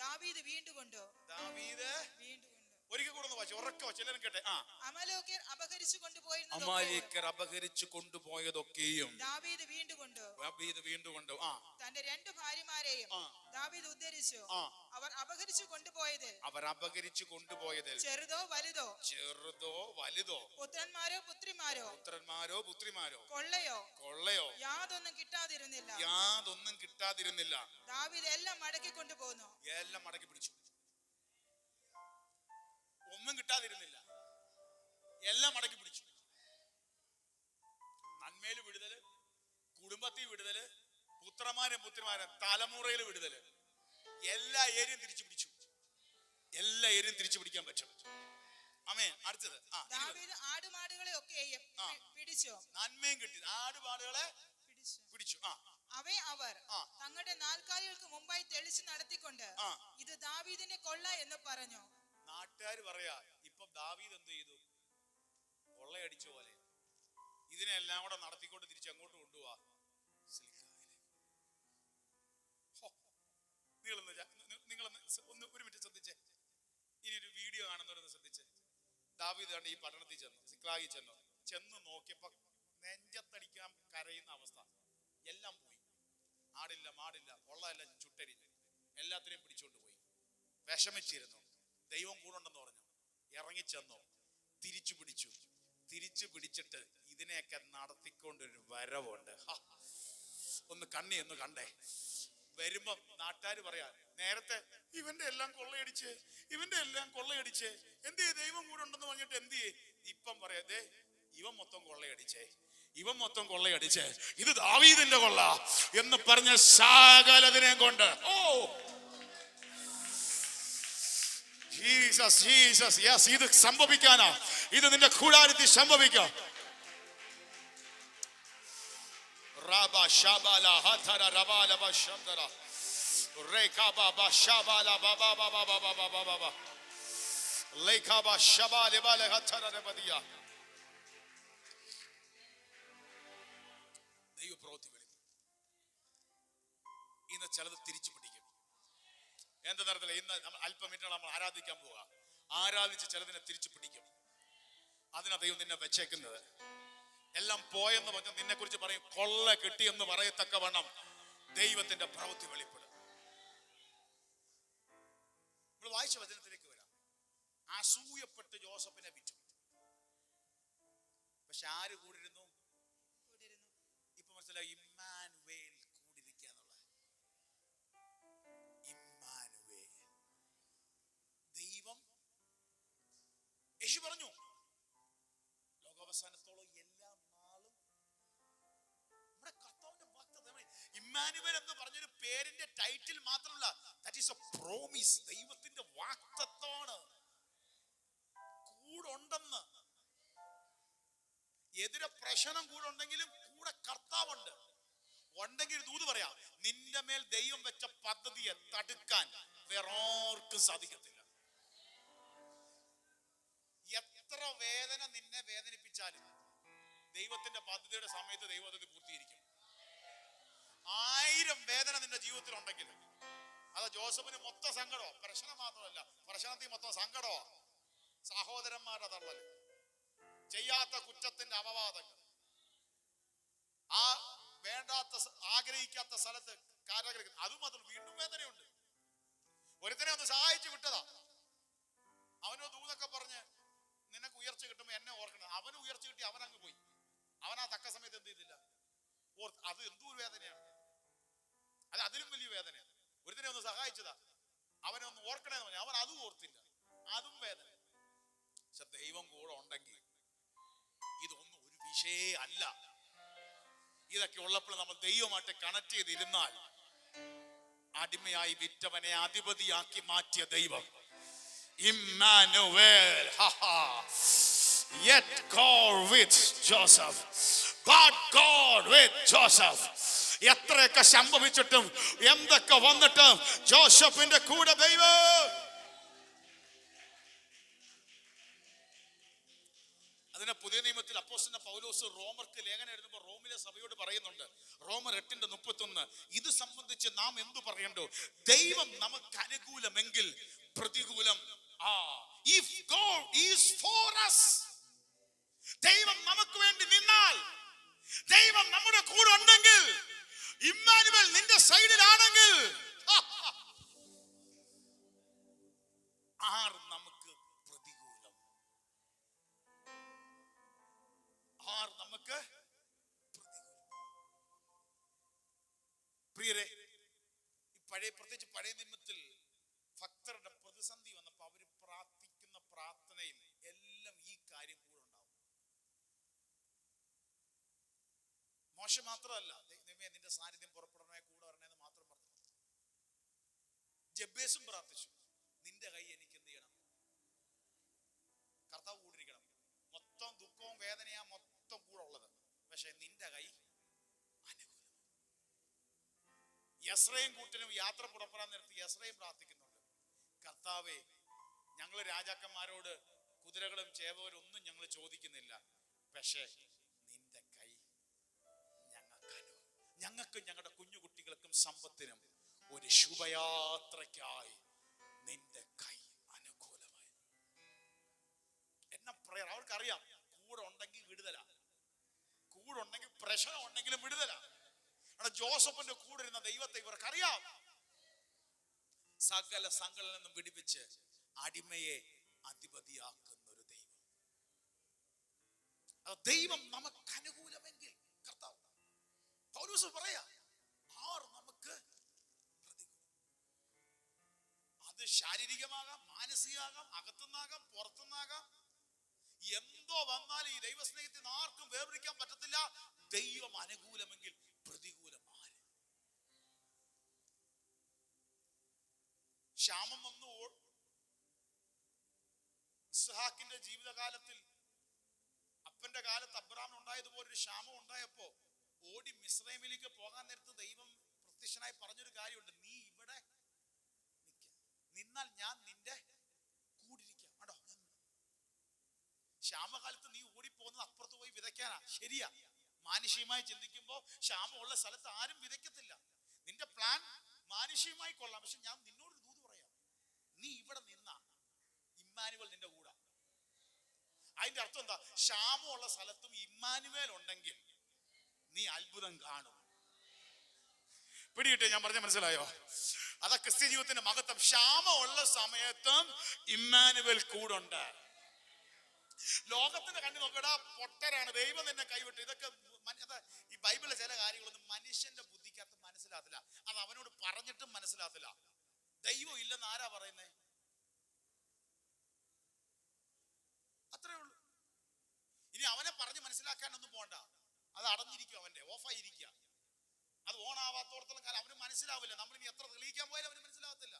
ദാവീദ് വീണ്ടുകൊണ്ടു. ഒരിക്കൽ കൂടെ വായിച്ചു, ഉറക്കോ ചിലരും കേട്ടെ. അമാലേക്യർ അപഹരിച്ചു കൊണ്ടുപോയതൊക്കെയും ദാവീദ് വീണ്ടുകൊണ്ടു. തന്റെ 2 ഭാര്യമാരെയും ദാവീദ് ഉദ്ധരിച്ചു. അവർ അപഹരിച്ചു കൊണ്ടുപോയത് ചെറുതോ വലുതോ പുത്രന്മാരോ പുത്രിമാരോ കൊള്ളയോ യാതൊന്നും കിട്ടാതിരുന്നില്ല. ദാവീദ് എല്ലാം മടക്കി കൊണ്ടുപോന്നു. എല്ലാം മടക്കി പിടിച്ചു. ഒന്നും കിട്ടാതിരുന്നില്ല, എല്ലാം മടക്കി പിടിച്ചു. നന്മയില് വിടുതല്, കുടുംബത്തിൽ വിടുതല്, പുത്രന്മാരും തലമുറയിൽ വിടുതല്, എല്ലാ ഏരിയയും തിരിച്ചു പിടിച്ചു. എല്ലാ ഏരിയയും തിരിച്ചു പിടിക്കാൻ പറ്റും. ആമേൻ. അടുത്തത് ദാവീദ് ആടുമാടുകളെ ഒക്കെയും പിടിച്ചു. നന്മയും കിട്ടി, ആടുമാടുകളെ പിടിച്ചു. അവയെ അവർ തങ്ങളുടെ നാൽക്കാലികൾക്ക് മുമ്പായി തെളിച്ചു നടത്തിക്കൊണ്ട് ഇത് ദാവീദിന്റെ കൊള്ള എന്ന് പറഞ്ഞു. നാട്ടുകാർ പറയാ, ഇപ്പൊ ദാവീദ് എന്ത് ചെയ്തു? കൊള്ളയടിച്ച പോലെ ഇതിനെല്ലാം കൂടെ നടത്തിക്കൊണ്ട് തിരിച്ച് അങ്ങോട്ട് കൊണ്ടുപോവാ. നിങ്ങളൊന്ന് ഒരു മിനിറ്റ് ശ്രദ്ധിച്ചേ. ഇനി ഒരു വീഡിയോ കാണുന്നവരൊന്ന് ശ്രദ്ധിച്ചേ. ദാവീദ് കണ്ട് ഈ പട്ടണത്തിൽ സിക്ലാഗിൽ ചെന്ന് നോക്കിയപ്പോ നെഞ്ചത്തടിക്കാൻ കരയുന്ന അവസ്ഥ. എല്ലാം പോയി, ആടില്ല മാടില്ല, കൊള്ളയല്ല ചുട്ടരിഞ്ഞ് എല്ലാത്തിനെയും പിടിച്ചോണ്ട് പോയി. വിഷമിച്ചിരുന്നു. ദൈവം കൂടെ ഉണ്ടെന്ന് പറഞ്ഞു, ഇറങ്ങിച്ചെന്നോ, തിരിച്ചു പിടിച്ചു. തിരിച്ചു പിടിച്ചിട്ട് ഇതിനെയൊക്കെ നടത്തിക്കൊണ്ടൊരു വരവുണ്ട്. ഒന്ന് ഒന്ന് കണ്ടേ. വരുമ്പം നാട്ടുകാർ പറയാ, നേരത്തെ ഇവന്റെ എല്ലാം കൊള്ളയടിച്ചേ എന്തേ ദൈവം കൂടെ ഉണ്ടെന്ന് പറഞ്ഞിട്ട് എന്തിയേ? ഇപ്പം പറയാതെ ഇവൻ മൊത്തം കൊള്ളയടിച്ചേ ഇത് ദാവീദിന്റെ കൊള്ള എന്ന് പറഞ്ഞ സകലതിനെ കൊണ്ട് ജീസസ് യെസ്, ഇത് സംഭവിക്കാനാ. ഇത് നിന്റെ കൂടാരത്തിൽ സംഭവിക്കാം. Raba shabala hatara rabala bashandara rekaba bashabala baba baba baba baba baba lekaba shabale bale hatara rebadia. ദൈവ പ്രവൃത്തി വെളിപ്പെടും. ഇന്ന് ചിലത് തിരിച്ചു പിടിക്കും. എന്താ തരത്തില്ല? ഇന്ന് അല്പമിനിറ്റ് നമ്മൾ ആരാധിക്കാൻ പോവുക. ആരാധിച്ച് ചിലതിനെ തിരിച്ചു പിടിക്കും. അതിനാ ദൈവം നിന്നെ വെച്ചേക്കുന്നത്. എല്ലാം പോയെന്ന് പറഞ്ഞ് നിന്നെ കുറിച്ച് പറയും, കൊള്ള കിട്ടിയെന്ന് പറയത്തക്ക വണ്ണം ദൈവത്തിന്റെ പ്രവൃത്തി വെളിപ്പെടും. നമ്മൾ വായിച്ച വചനത്തിലേക്ക് വരാം. അസൂയപ്പെട്ട് ജോസഫിനെ വിറ്റു. പക്ഷെ ആര് കൂടിരുന്നു? ഇപ്പൊ മനസ്സിലായി, ഇമ്മാനുവേൽ കൂടിരിക്കുക എന്നുള്ള. ഇമ്മാനുവേൽ ദൈവം. യേശു പറഞ്ഞു ലോകാവസാനത്തോളം ഇമ്മാനുവേൽ എന്ന് പറഞ്ഞൊരു പേരിന്റെ ടൈറ്റിൽ മാത്രമല്ല, ദാറ്റ് ഈസ് എ പ്രോമിസ്. ദൈവത്തിന്റെ വാഗ്ദത്തമാണ്. കൂടുണ്ടെന്ന്. എതിരെ പ്രശ്നം കൂടെ ഉണ്ടെങ്കിലും കൂടെ കർത്താവുണ്ട്. ഉണ്ടെങ്കിൽ ദൂത് പറയാം, നിന്റെ മേൽ ദൈവം വെച്ച പദ്ധതിയെ തടുക്കാൻ വേറെ ആർക്കും സാധിക്കത്തില്ല. എത്ര വേദന നിന്നെ വേദനിപ്പിച്ചാലും ദൈവത്തിന്റെ പദ്ധതിയുടെ സമയത്ത് ദൈവം അത് പൂർത്തീകരിക്കും. 1000 വേദന നിന്റെ ജീവിതത്തിൽ ഉണ്ടെങ്കിൽ, അത് ജോസഫിന് മൊത്തം സങ്കടമോ? പ്രശ്നം മാത്രമല്ല, പ്രശ്നത്തിൽ മൊത്തം സങ്കടമോ? സഹോദരന്മാരുടെ തള്ളല്, ചെയ്യാത്ത കുറ്റത്തിന്റെ അപവാദങ്ങൾ, ആ വേണ്ടാത്ത ആഗ്രഹിക്കാത്ത സ്ഥലത്ത് കാരാഗ്രഹിക്കുന്നു. അതുമാത്രം വീണ്ടും വേദനയുണ്ട്. ഒരുത്തനെ ഒന്ന് സഹായിച്ചു വിട്ടതാ. അവനോ ദൂതൊക്കെ പറഞ്ഞ് നിനക്ക് ഉയർച്ച കിട്ടുമ്പോ എന്നെ ഓർക്കണം. അവന് ഉയർച്ച കിട്ടി, അവനങ്ങ് പോയി. അവനാ തക്ക സമയത്ത് എന്ത് ചെയ്തില്ല? അത് എന്തൊരു വേദനയാണ്. അത് അതിലും വലിയ വേദനയാണ്. ഒരുത്തിനെ ഒന്ന് സഹായിച്ചതാ, അവനെ ഒന്ന് ഓർക്കണേന്ന് പറഞ്ഞു, അവൻ അതും ഓർത്തില്ല. അതും വേദന. പക്ഷെ ദൈവം കൂടെ ഉണ്ടെങ്കിൽ ഇതൊന്നും ഒരു വിഷയേ അല്ല. ഇതൊക്കെ ഉള്ളപ്പോൾ നമ്മൾ ദൈവമായിട്ട് കണക്ട് ചെയ്തിരുന്നാൽ, അടിമയായി വിറ്റവനെ അധിപതിയാക്കി മാറ്റിയ ദൈവം Emmanuel, yet God with Joseph, God with Joseph. എത്രയൊക്കെ സംഭവിച്ചിട്ടും എന്തൊക്കെ വന്നിട്ടും ജോസഫിന്റെ കൂടെ ദൈവം. അതിനെ പുതിയ നിയമത്തിൽ അപ്പോസ്തലൻ പൗലോസ് റോമർക്ക് ലേഖനം എഴുതുമ്പോൾ റോമിലെ സഭയോട് പറയുന്നുണ്ട്, റോമർ 8:31, ഇത് സംബന്ധിച്ച് നാം എന്തു പറയണ്ടോ? ദൈവം നമുക്ക് അനുകൂലമെങ്കിൽ പ്രതികൂലം. If God is for us, ദൈവം നമുക്ക് വേണ്ടി നിന്നാൽ, ദൈവം നമ്മുടെ കൂടെ ഉണ്ടെങ്കിൽ, ഇമ്മാനുവേൽ നിന്റെ സൈഡിലാണെങ്കിൽ, ആർ നമുക്ക് പ്രതികൂലം? ആർ നമുക്ക് പ്രതികൂലം? പ്രിയരെ, പ്രത്യേകിച്ച് പഴയ നിയമത്തിൽ ഭക്തരുടെ പ്രതിസന്ധി വന്നപ്പോൾ അവര് പ്രാർത്ഥിക്കുന്ന പ്രാർത്ഥനയിൽ എല്ലാം ഈ കാര്യം കൂടെ ഉണ്ടാവും. മോശം മാത്രമല്ല, ദൈവമേ നിന്റെ സാന്നിധ്യം പുറപ്പെടണേ, കൂടെ വരണേന്ന് മാത്രം പറഞ്ഞു. ജബ്ബേസും പ്രാർത്ഥിച്ചു, നിന്റെ കൈ എനിക്ക് എന്ത് ചെയ്യണം? കർത്താവ് കൂടിരിക്കണം. മൊത്തം ദുഃഖവും വേദനയാ മൊത്തം കൂടെ ഉള്ളത്, പക്ഷെ നിന്റെ കൈ അനുകൂലം. യസ്രയും കൂട്ടനും യാത്ര പുറപ്പെടാൻ നിർത്തി യസ്രയും പ്രാർത്ഥിക്കുന്നുണ്ട്, കർത്താവേ ഞങ്ങൾ രാജാക്കന്മാരോട് കുതിരകളും ചേവകരും ഒന്നും ഞങ്ങൾ ചോദിക്കുന്നില്ല, പക്ഷേ നിന്റെ കൈ ഞങ്ങൾക്കും ഞങ്ങളുടെ കുഞ്ഞുകുട്ടികൾക്കും സമ്പത്തിനും ഒരു ശുഭയാത്രയ്ക്കായി നിന്റെ കൈ അനുകൂലമായി. എന്നെ പ്രയർ അവർക്കറിയാം, കൂടെ ഉണ്ടെങ്കിൽ വിടുതല, കൂടെ ഉണ്ടെങ്കിൽ പ്രശ്നം ഉണ്ടെങ്കിലും വിടുതല. അവിടെ ജോസഫിന്റെ കൂടെ ഇരുന്ന ദൈവത്തെ ഇവർക്കറിയാം. സകല സംഘങ്ങളിൽ നിന്നും വിടിപ്പിച്ച് അടിമയെ അധിപതിയാക്കുന്ന ഒരു ദൈവം. ദൈവം നമുക്ക് അനുകൂലമെങ്കിൽ കർത്താവ് പൗലോസ് പറയാ ആർ നമുക്ക് പ്രതികൂലം. അത് ശാരീരികമാകാം, മാനസികമാകാം, അകത്തുനിന്നാകാം, പുറത്തുനിന്നാകാം. എന്തോ വന്നാലും ഈ ദൈവസ്നേഹത്തിൽ നിന്ന് ആർക്കും വേർതിരിക്കാൻ പറ്റത്തില്ല. ദൈവം അനുകൂലമെങ്കിൽ പ്രതികൂലം ആര്? ക്ഷാമം വന്നു ഇസ്ഹാക്കിന്റെ ജീവിതകാലത്തിൽ അപ്പന്റെ കാലത്ത് അബ്രഹാം ഉണ്ടായതുപോലെ ഒരു ക്ഷാമം ഉണ്ടായപ്പോ ഓടി മിസ്രൈമിലേക്ക് പോകാൻ നേരത്ത് ദൈവം പ്രത്യക്ഷനായി പറഞ്ഞൊരു കാര്യമുണ്ട്, നീ ഇവിടെ നിന്നാൽ ഞാൻ നിന്റെ കൂടിരിക്കാം. കേട്ടോ, ക്ഷാമകാലത്ത് നീ ഓടിപ്പോകുന്നത് അപ്പുറത്ത് പോയി വിതയ്ക്കാനാ. ശരിയാ, മാനുഷികമായി ചിന്തിക്കുമ്പോ ക്ഷാമമുള്ള സ്ഥലത്ത് ആരും വിതയ്ക്കത്തില്ല. നിന്റെ പ്ലാൻ മാനുഷികമായി കൊള്ളാം, പക്ഷെ ഞാൻ നിന്നോട് ദൂത് പറയാം, നീ ഇവിടെ നിന്നാ ഇമ്മാനുവൽ നിന്റെ കൂടെ. അതിന്റെ അർത്ഥം എന്താ? ക്ഷാമമുള്ള സ്ഥലത്തും ഇമ്മാനുവേൽ ഉണ്ടെങ്കിൽ നീ അത്ഭുതം കാണും. പിടികിട്ടെ ഞാൻ പറഞ്ഞ മനസ്സിലായോ? അതാ ക്രിസ്ത്യ ജീവിതത്തിന്റെ മഹത്വം. ക്ഷാമമുള്ള സമയത്തും ഇമ്മാനുവേൽ കൂടുണ്ട്. ലോകത്തിന്റെ കണ്ണു നോക്കടാ, പൊട്ടരാണ്, ദൈവം നിന്നെ കൈവിട്ടു. ഇതൊക്കെ ഈ ബൈബിളിലെ ചില കാര്യങ്ങളൊന്നും മനുഷ്യന്റെ ബുദ്ധിക്കകത്ത് മനസ്സിലാത്തില്ല. അത് അവനോട് പറഞ്ഞിട്ടും മനസ്സിലാത്തില്ല. ദൈവം ഇല്ലെന്ന് ആരാ പറയുന്നേ? അത്രേ ഉള്ളൂ. ഇനി അവനെ പറഞ്ഞ് മനസ്സിലാക്കാനൊന്നും പോണ്ട. അത് അടഞ്ഞിരിക്കും, അവന്റെ ഓഫായിരിക്കുക. അത് ഓണാവാത്തോടത്തോളം കാലം അവന് മനസ്സിലാവില്ല. നമ്മളിനി എത്ര തെളിയിക്കാൻ പോയാലും അവന് മനസ്സിലാകത്തില്ല.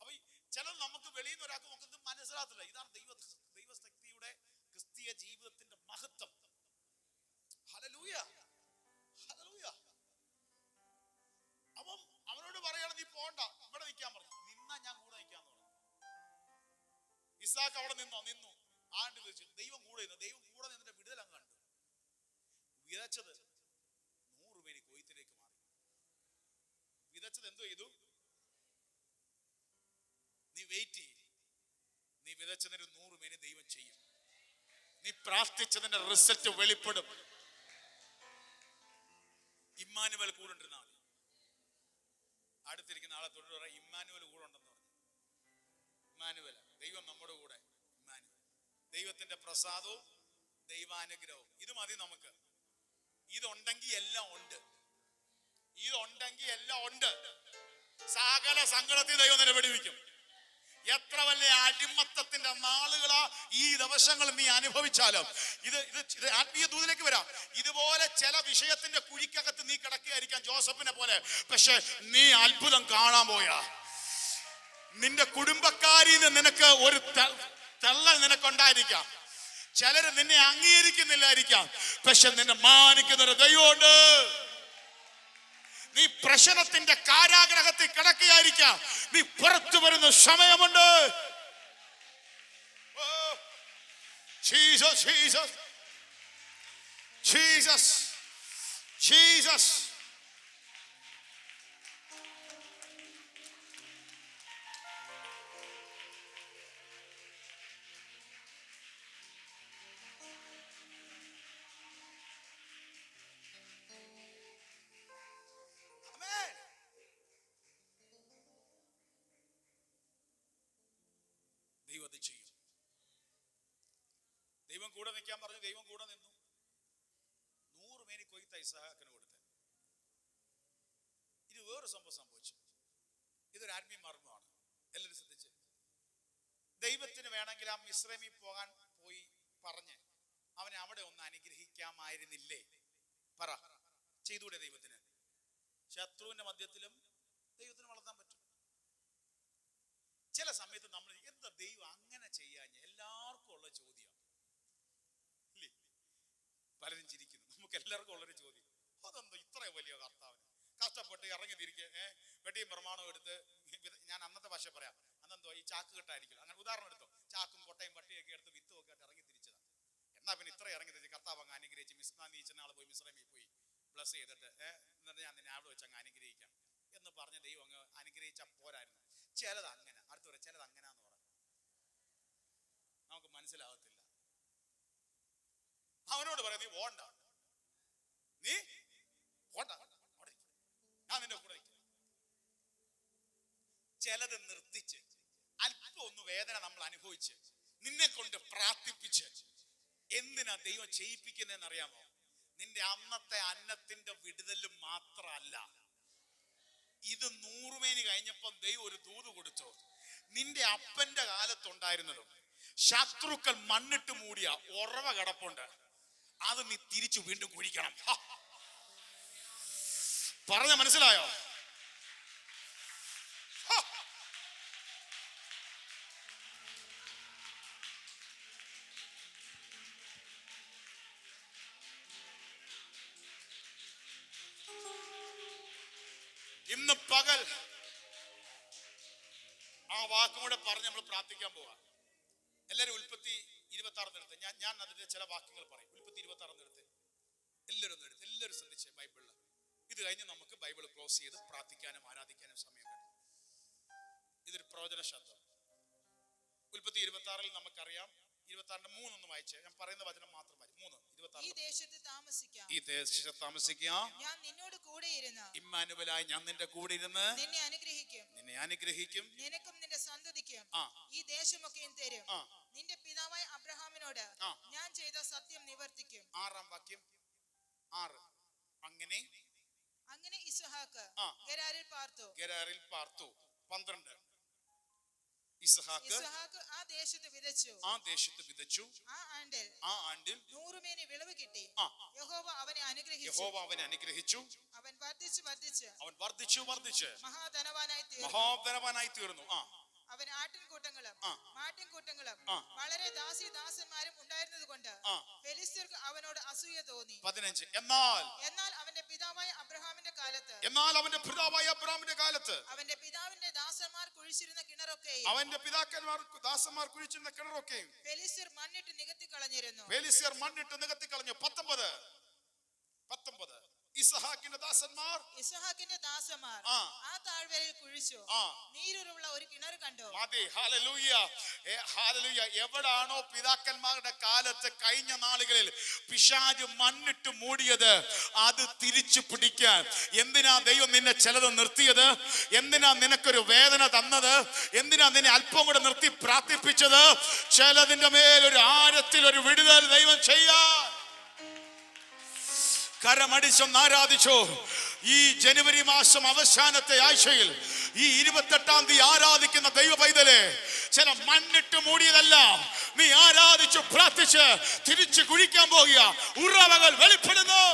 അപ്പൊ ചിലത് നമുക്ക് വെളിയിൽ നിന്ന് ഒരാൾക്ക് നോക്കുന്നത് മനസ്സിലാകത്തില്ല. ഇതാണ് ദൈവശക്തിയുടെ ക്രിസ്തീയ ജീവിതത്തിന്റെ മഹത്വം. Hallelujah, hallelujah. അപ്പം അവനോട് പറയണം, നീ പോണ്ട, ഇവിടെ നിൽക്കാൻ പറഞ്ഞു. നിന്നാ ഞാൻ കൂടെ നിൽക്കാന്ന് പറഞ്ഞു. ഇസ്ഹാക്ക് അവിടെ നിന്നു ആണ്ട് വിളിച്ചു. ദൈവം കൂടെ നിന്നു. ദൈവം കൂടെ നിന്നിട്ട് വിടുതൽ അങ്ങ് കണ്ടു. വിതച്ചത് 100 പേര് കൊയ്ത്തിലേക്ക് മാറി. വിതച്ചത് എന്തോ ചെയ്തു? നീ വെയിറ്റ് ചെയ്യും. നീ വിതച്ചതിന് 100 പേര് ദൈവം ചെയ്യും. നീ പ്രാർത്ഥിച്ചതിന്റെ റിസൾട്ട് വെളിപ്പെടും. ഇമ്മാനുവൽ കൂടെ ഉണ്ടെന്നാ മതി. അടുത്തിരിക്കുന്ന ആളെ തൊട്ട് പറയാം, ഇമ്മാനുവൽ കൂടെ ഉണ്ടെന്ന് പറഞ്ഞു. ഇമ്മാനുവൽ, ദൈവം നമ്മുടെ കൂടെ. ഇമ്മാനുവൽ, ദൈവത്തിന്റെ പ്രസാദവും ദൈവാനുഗ്രഹവും. ഇത് മതി നമുക്ക്. ഇതുണ്ടെങ്കിൽ എല്ലാം ഉണ്ട്. ഇതുണ്ടെങ്കിൽ എല്ലാം ഉണ്ട്. സകല സങ്കടത്തിൽ ദൈവം നിന്നെ വെടിവെക്കും. എത്ര വലിയ അടിമത്തത്തിന്റെ നാളുകളാ ഈ ദിവസങ്ങൾ നീ അനുഭവിച്ചാലും, ഇത് ആത്മീയ ദൂതിലേക്ക് വരാം. ഇതുപോലെ ചില വിഷയത്തിന്റെ കുഴിക്കകത്ത് നീ കിടക്കുകയായിരിക്കാം, ജോസഫിനെ പോലെ. പക്ഷെ നീ അത്ഭുതം കാണാൻ പോയാ നിന്റെ കുടുംബക്കാരിൽ നിന്ന് നിനക്ക് ഒരു തള്ളൽ നിനക്കുണ്ടായിരിക്കാം. ചിലര് നിന്നെ അംഗീകരിക്കുന്നില്ലായിരിക്കാം, പക്ഷെ നിന്നെ മാനിക്കുന്നൊരു ദൈവമുണ്ട്. നീ പ്രശ്നത്തിന്റെ കാരാഗ്രഹത്തിൽ കിടക്കുകയായിരിക്കാം, നീ പുറത്തു വരുന്ന സമയമുണ്ട്. Jesus, Jesus, Jesus, Jesus. ദൈവം അത് ചെയ്യും. ദൈവം കൂടെ നിൽക്കാൻ പറഞ്ഞു. ദൈവം കൂടെ നിന്നു. 100 മേനി കൊയ്ത്ത ഇസ്ഹാക്കിന് കൊടുത്ത്. ഇത് വേറൊരു സംഭവം സംഭവിച്ചു. ഇതൊരു ആത്മീയ മർമ്മമാണ്. എല്ലാവരും ശ്രദ്ധിച്ച്. ദൈവത്തിന് വേണമെങ്കിൽ ആ മിസ്രൈമിൽ പോകാൻ പോയി പറഞ്ഞ് അവനെ അവിടെ ഒന്ന് അനുഗ്രഹിക്കാമായിരുന്നില്ലേ? പറ, ചെയ്തൂടെ ദൈവത്തിന്? ശത്രുവിന്റെ മധ്യത്തിലും ദൈവത്തിന് വളർത്താൻ പറ്റും. ചില സമയത്ത് നമ്മൾ എന്താ ദൈവം അങ്ങനെ ചെയ്യാൻ എല്ലാവർക്കും ഉള്ള ചോദ്യം ഇല്ലേ? പലരും ചിരിക്കുന്നു. നമുക്ക് എല്ലാവർക്കും ഉള്ളൊരു ചോദ്യം, അതെന്തോ ഇത്ര വലിയ കർത്താവിന് കഷ്ടപ്പെട്ട് ഇറങ്ങി തിരികെ വെട്ടിയും പ്രമാണവും എടുത്ത്, ഞാൻ അന്നത്തെ ഭാഷ പറയാം, അന്നെന്തോ ഈ ചാക്ക് കെട്ടായിരിക്കും. അങ്ങനെ ഉദാഹരണം എടുത്തോ, ചാക്കും കൊട്ടയും പട്ടിയൊക്കെ എടുത്ത് വിത്തും ഒക്കെ ആയിട്ട് ഇറങ്ങി തിരിച്ചതാണ്. എന്നാ പിന്നെ ഇത്ര ഇറങ്ങി തിരിച്ച് കർത്താവ് അങ്ങ് അനുഗ്രഹിച്ച് നീച്ചനാള് പോയി മിസ്രൈമിൽ പോയി ബ്ലസ് ചെയ്തിട്ട് എന്നിട്ട് ഞാൻ നിന്നെ അവിടെ വെച്ച് അങ്ങ് അനുഗ്രഹിക്കാം എന്ന് പറഞ്ഞ് ദൈവം അങ്ങ് അനുഗ്രഹിച്ചാൽ പോരായിരുന്നു. ചിലത് അങ്ങനെ, അടുത്ത പറയാം, ചിലത് അങ്ങനാന്ന് പറഞ്ഞു നമുക്ക് മനസ്സിലാകത്തില്ല. അവനോട് പറയാം, നീ പോണ്ട, നീ പോണ്ട, അവിടെ ഞാൻ നിന്റെ കൂടെ നിൽക്കും. ചിലത് നിർത്തിച്ച് അല്പം ഒന്ന് വേദന നമ്മൾ അനുഭവിച്ച് നിന്നെ കൊണ്ട് പ്രാർത്ഥിപ്പിച്ച് എന്തിനാ ദൈവം ചെയ്യിപ്പിക്കുന്നതെന്ന് അറിയാമോ? നിന്റെ അന്നത്തെ അന്നത്തിന്റെ വിടുതലും മാത്രമല്ല, ഇത് 100 മേനി കഴിഞ്ഞപ്പോ ദൈവം ഒരു ദൂത് കൊടുത്തു. നിന്റെ അപ്പന്റെ കാലത്തുണ്ടായിരുന്നതും ശത്രുക്കൾ മണ്ണിട്ട് മൂടിയ ഉറവ കിടപ്പുണ്ട്, അത് നീ തിരിച്ചു വീണ്ടും കുഴിക്കണം. പറഞ്ഞ മനസ്സിലായോ? ഇന്ന് പകൽ ആ വാക്കും കൂടെ പറഞ്ഞ് നമ്മൾ പ്രാർത്ഥിക്കാൻ പോവാ. എല്ലാവരും ഉൽപ്പത്തി 26 എടുത്ത് ഞാൻ അതിന്റെ ചില വാക്യങ്ങൾ പറയും. ഉൽപ്പത്തി 26 എടുത്ത് എല്ലാവരും ഒന്ന് എടുത്ത് എല്ലാവരും ശ്രദ്ധിച്ചേ ബൈബിളിൽ. ഇത് കഴിഞ്ഞ് നമുക്ക് ബൈബിൾ ക്ലോസ് ചെയ്ത് പ്രാർത്ഥിക്കാനും ആരാധിക്കാനും സമയം കിട്ടും. ഇതൊരു പ്രവചന ശബ്ദം. ഉൽപ്പത്തി 26 നമുക്കറിയാം. 26:3 ഒന്ന് വായിച്ചേ. ഞാൻ പറയുന്ന വചനം മാത്രം വായിച്ചു. 3:26. ഈ ദേശത്ത് താമസിക്കാം, ഈ ദേശത്ത് താമസിക്കാം, ഞാൻ നിന്നോട് കൂടെ ഇരുന്ന് ഇമ്മാനുവലായി ഞാൻ നിന്റെ കൂടെ ഇരുന്ന് നിന്നെ അനുഗ്രഹിക്കും, നിനക്കും നിന്റെ സന്തതിക്കും ഈ ദേശമൊക്കെയും തരും. നിന്റെ പിതാവായ അബ്രഹാമിനോട് ഞാൻ ചെയ്ത സത്യം നിവർത്തിക്കും. 6-ാം വാക്യം 6. അങ്ങനെ ഇസ്ഹാക്ക് ഗെരാരിൽ പാർത്തു. 12. ഇസ്ഹാക്ക് ആ ദേശത്ത് വിതച്ചു. ആ ആണ്ടിൽ 100 മേനി വിളവ് കിട്ടി. യഹോവ അവനെ അനുഗ്രഹിച്ചു. അവൻ വർദ്ധിച്ചു മഹാധനവാനായി തീർന്നു. അവൻ ആട്ടിൻകൂട്ടങ്ങളും മാട്ടിൻകൂട്ടങ്ങളും വളരെ ദാസിദാസന്മാരും ഉണ്ടായിരുന്നത് കൊണ്ട് ഫെലിസ്ത്യർക്ക് അവനോട് അസൂയ തോന്നി. 15. എന്നാൽ അവന്റെ പിതാവായ അബ്രഹാമിന്റെ കാലത്ത് അവന്റെ പിതാവിന്റെ ദാസന്മാർ കുഴിച്ചിരുന്ന കിണറൊക്കെയും ഫെലിസ്ത്യർ മണ്ണിട്ട് നികത്തി കളഞ്ഞിരുന്നു. 19. ഇസ്ഹാക്കിന്റെ ദാസന്മാർ ആ താഴ്വരയിൽ കുഴിച്ചു നീരുറവുള്ള ഒരു കിണർ കണ്ടു. എവിടാണോ പിതാക്കന്മാരുടെ കാലത്ത് കഴിഞ്ഞ നാളുകളിൽ പിശാച് മണ്ണിട്ട് മൂടിയത്, അത് തിരിച്ചു പിടിക്കാൻ എന്തിനാ ദൈവം നിന്നെ ചിലത് നിർത്തിയത്? എന്തിനാ നിനക്കൊരു വേദന തന്നത്? എന്തിനാ നിന്നെ അല്പം കൂടെ നിർത്തി പ്രാർത്ഥിപ്പിച്ചത്? ചിലതിന്റെ മേലൊരു ആഴത്തിൽ ഒരു വിടുതൽ ദൈവം ചെയ്യാൻ. കരമടിച്ചൊന്ന് ആരാധിച്ചോ. ഈ ജനുവരി മാസം അവസാനത്തെ ആഴ്ചയിൽ ഈ 28-ാം തീയതി ആരാധിക്കുന്ന ദൈവ പൈതലെ, ചില മണ്ണിട്ട് മൂടിയതല്ല, നീ ആരാധിച്ചു പ്രാർത്ഥിച്ച് തിരിച്ചു കുഴിക്കാൻ പോകുക. ഉറവകൾ വെളിപ്പെടുന്നു.